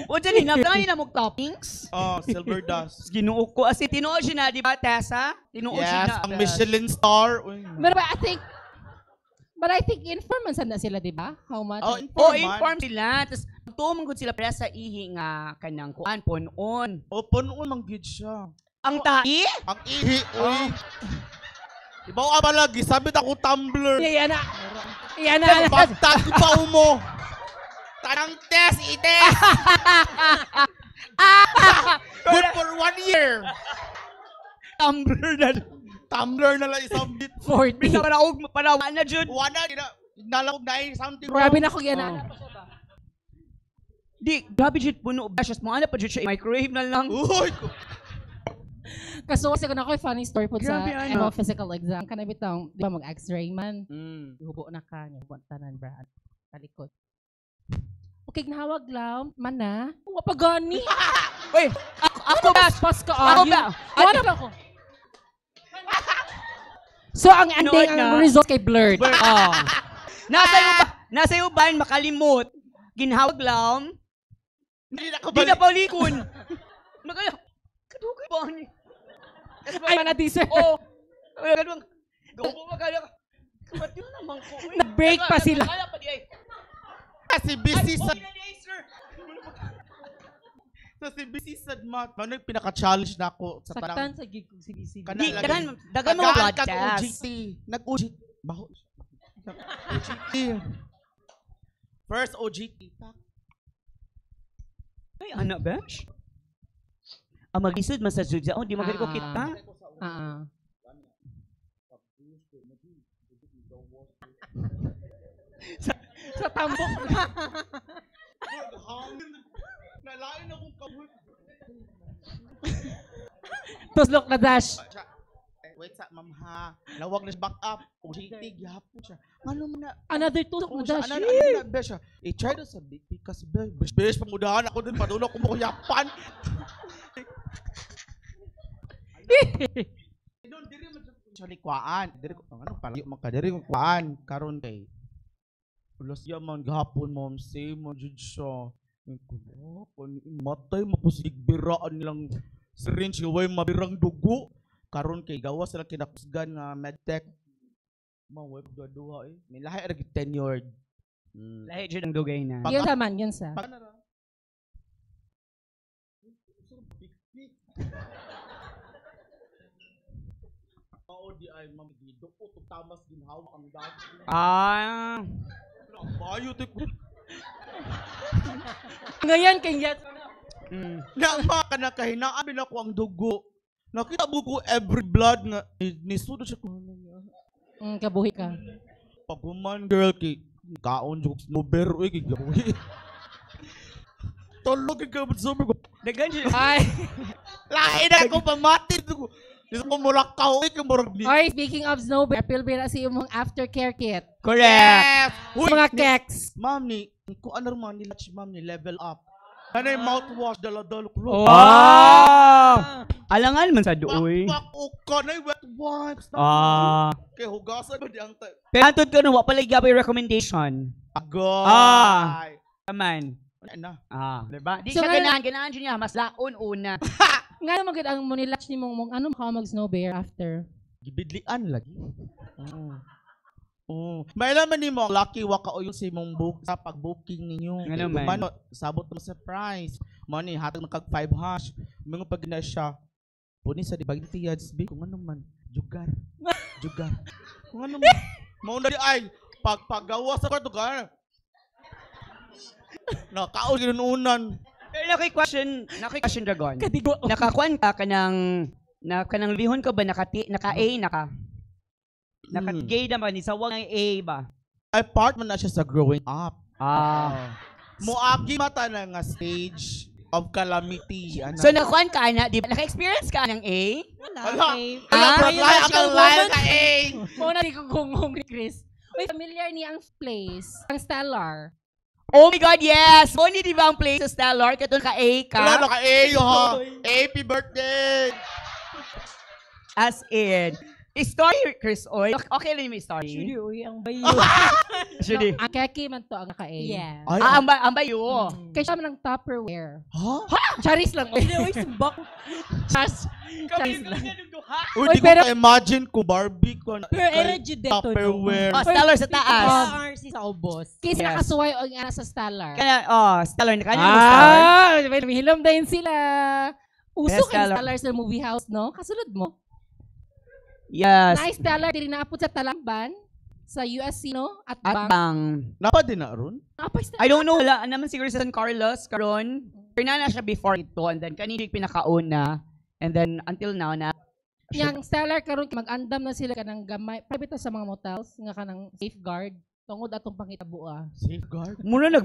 O, dyan, nablangan na mong toppings. Oh, silver dust. Ginuo ko. As tinuod siya na, di ba, Tessa? Tinuod siya Yes, na. ang Michelin star. Uy. But I think informants na sila, di ba? How much? Oh, Inform sila. Tapos, tumangkod sila para sa ihi nga kanang kuan, punon. Open on ang gid siya. Ang tahi? Ang ihi, uy. Ibaw ka ba lagi? Sabi na ako tumbler. Yan na. Bagtag pa mo. Tanang test, ites. Good for 1 year. Tumbler na lang isang bit. 40. Panaog na, Jud. Wala, nalawag na something. Grabe na ko yan. Di, grabe Jud, puno. Bashes mo, ano pa Jud siya, microwave na lang. Uy, Kaso kasi ko na ko funny story po sa Grabe, ano? physical exam. Kana bitang, di ba mag-x-ray man. Mm. Hubo na ka niya. Hubo tanan, brad. Talikod. Okay, nahawag lang. Mana. Kung pagani. Uy, ako ba? Pas ka. Ako ba? Ano ba ako? So, ang ending, Nood na. ang result kay blurred. Oh. Nasa iyo ba makalimot? Ginhawag lang. hindi na ko Di na balik. paulikon. Kadugay ba ni? Ay, mana teaser. Oh. Wala ka bang. Gawa ba kaya ka? Kamat yun naman ko. Nag-break pa sila. Kaya pa di ay. Si busy sa... Okay na di ay, sir. So, si busy sa math. Ano yung pinaka-challenge na ako sa Saktan parang... sa gig sige. Di, dagan mo broadcast. Nag-OGT. Nag-OGT. Baho. Nag-OGT. First OGT. Ay, anak, Besh? Ang mag-isod man sa Judya. Oh, di magaling ko kita. Sa tambok. Nalain akong kabut. Tuslok na dash. Wait sa ma'am ha. Nawag na siya back up. OGT. Gihapon siya. Ano man na... Another tuslok na dash. Ano na besh siya. I-try na sa BP kasi besh pamudahan ako din. Padulok ko mo kuyapan. Doon, diri mo siya likwaan. Diri ko, ano pala, diri ko kuaan. Karon kay. Ulas yaman, gahapon mo, say mo, jud siya. Matay, mapusig biraan nilang syringe, way mabirang dugo. Karon kay, gawas sila kinakusgan nga medtech. Mawag duha eh. May lahi arag tenured. Lahi dyan ang dugay na. Yun sa man, yun sa. Di ay mamagidok ko kung tamas ginhawa ang dati. Ah. Bayo te ko. Ngayon, kaya Nama ka na kahinaan bin ako ang dugo. Nakita mo ko every blood nga nisudo siya ko. kabuhi ka. Paguman girl ki kaon jokes no bero eh gigabuhi. Tolog ka ba sabi ko. Dagan siya. Ay. Lahi na ko pamati ko. Dito ko mulakaw eh kumurag ni. Or speaking of snowbear, pilbira sa imong aftercare kit. Correct. Mga keks. Ma'am ni ko ano man ni lunch ma'am ni level up. Ano yung mouthwash dala-dala ko. Alangan man sa duoy. Ka na yung wet wipes. Kaya hugasan ko di ang tayo. Pero antod ko na, wapalay gabay recommendation. Agay. Taman. Na. Diba? Di So, siya ngayon- ganahan niya, mas laon una. Nga naman gid ang munilatch ni mong ano ka mag-snowbear after. Gibidlian lagi. May laman ni mo, lucky waka o yung si mong book sa pag-booking ninyo. Ano man? Mano, sabot mo sa price. Money, hatag nakag 5 hash. Mga pag na siya. Puni sa di bagay tiyads, kung ano man. Jugar. Jugar. Kung ano man. Mauna di ay, pagpagawa sa kwarto ka. Nakaon ginuunan. Pero naki-question Dragon. Kadigo. Nakakuan ka kanang lihon ka ba naka-A naka? Naka-gay naman, isawang ang A ba? Ay, part man na siya sa growing up. Muagi mata na nga stage of calamity. Ano? So nakuan ka na, di ba? Naka-experience ka ng A? Wala. Okay. Wala, lahat ang lahat ka A. Muna di ko kung Chris. Uy, familiar niya ang place. Ang Stellar. Oh my God, yes! Mo ni di ba ang place sa Stellar? Katong ka-A ka? Wala ka A, ha? Happy birthday! As in. Story, Chris, oy. Okay lang yung story. Judy, uy, ang bayo. Judy. Ang keki man to ang naka-A. Yeah. Ay, Ang bayo. Kaya siya man ng Tupperware. ha? Charis lang. Judy, uy, sumbak. Charis lang. Uy, Uy, di ko pero- ka-imagine ko, Barbie ko. Pero energy dito. Tupperware. Oh, Stellar sa taas. RC sa ubos. Kasi Yes. nakasuway o nga sa Stellar. Kaya, Stellar na kanya Stellar. May hilom din sila. Uso Yes, kay Stellar. Stellar sa movie house, no? Kasulod mo. Yes. Nice Stellar, diri naapot sa Talamban, sa USC, no? At At Bang. bang. Napa din na ron? Napay Stellar. I don't know, wala naman siguro sa San Carlos, karon. Pero na siya before ito, and then kanina yung pinakauna, and then until now na. Yang Stellar karon mag-andam na sila kanang gamay. Private sa mga motels nga kanang safeguard tungod atong pangitabuan. Safeguard? Muna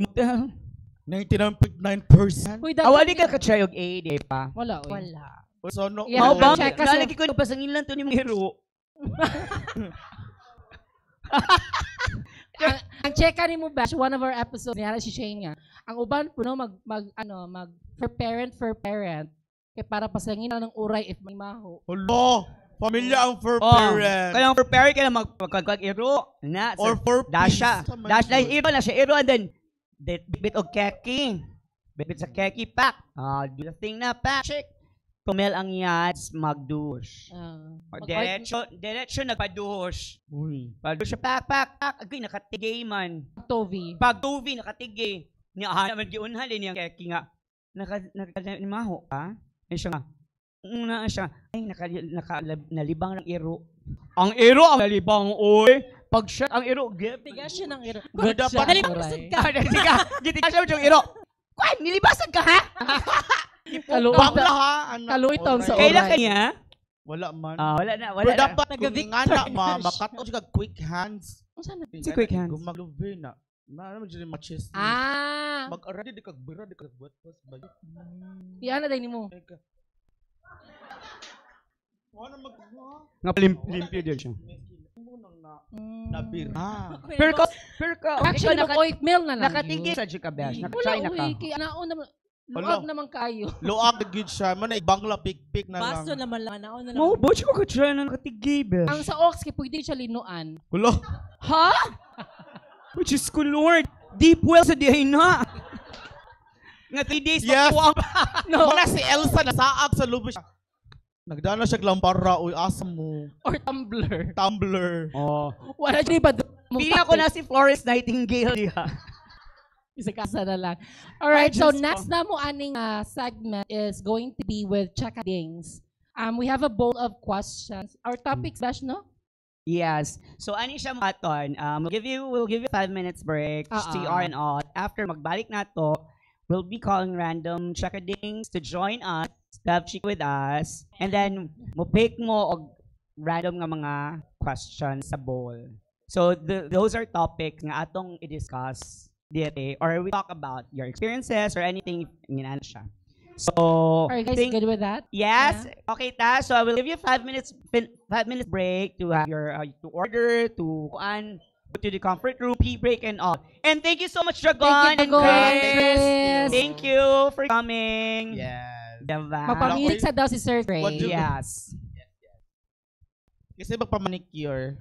99.9%? Uy, Awali ka ka-try og A, di pa? Wala, uy. Wala. So, no, Yeah, Mao ba? check kasi- Nalagi ko na pasangin lang to ni mga hero. Ang checka ni mo bash one of our episodes niya si Shane nga. Ang uban puno mag for parent kay para pasangin na ng uray if may maho. Hello! Pamilya ang for Oh, parent. kaya prepare ka na magkag-iro. Na, Or for Dasha. peace. Dash na iro na siya iro and then bit og keki. Bit sa keki pack. Do the thing na pack. Check. Kumel ang yads magdush. Diretso nagpadush. Uy. Padush siya pack. Agay nakatigay man. Tovi. Pag tuvi nakatigay. Niya naman giunhal niyang keki nga. Namaho ka? Ay siya nga. Una siya. Ay nalibang ng iro. Ang iro ang nalibang oy. Pag siya ang iro. Tigas siya ng iro. Good dapat. Nalibasag ka. Sige, gitigas siya yung iro. Kwan, nilibasan ka ha? Bangla ha? Anak. Kaluitong sa Alright. Kailan kanya? Wala man. Wala na. Pero na. dapat Nag-Victor nga na, na siya. makato siya quick hands. Unsa na? Si quick hands. Gumaglubi na. Naman dyan matches. Mag-aradi di kagbira, di kagbuat. Iyan na din mo. Wala mag... Nga limpyo din siya. Nabira. Pero ka, Actually, mag-oatmeal na lang. nakatigil sa Jika Bash. Wala, Naka-try na ka. uy. Kaya naon naman. Wala. Luag naman kayo. Luag na gid siya. Man ay bangla pik-pik na Baso lang. naman lang. Naon na lang. Mo, butch ko ka-try na nakatigil, Bash. Ang sa Ox, kaya pwede siya linuan. Wala. Ha? Which is ko, Lord. Deep well sa dihay na. Nga 3 days Yes. pa No. Wala si Elsa nasaag sa lubi siya. Nagdana siya glampara. Uy, asa mo. Or tumbler. Tumblr. Oh. Wala siya ba? Pili ako na si Florence Nightingale. Diha. Isa kasa na lang. Alright, so Diyos ko. next na mo aning segment is going to be with Chakadings. We have a bowl of questions. Our topics, Bash, no? Yes. So ani siya maton. We'll give you 5 minutes break. CR and all. After magbalik na to, we'll be calling random Chakadings to join us, have chick with us, and then mo pick mo og random nga mga questions sa bowl. So those are topics nga atong i-discuss dito or we talk about your experiences or anything nginan siya. So Are you guys good with that? yes, okay ta. So I will give you 5 minutes break to have your to order to go to the comfort room, pee break and all. And thank you so much Dragon and Chris. Thank you for coming. Yes. Diba? Magpamilit sa daw si Sir Gray. What do- Yes. Kasi magpamanicure.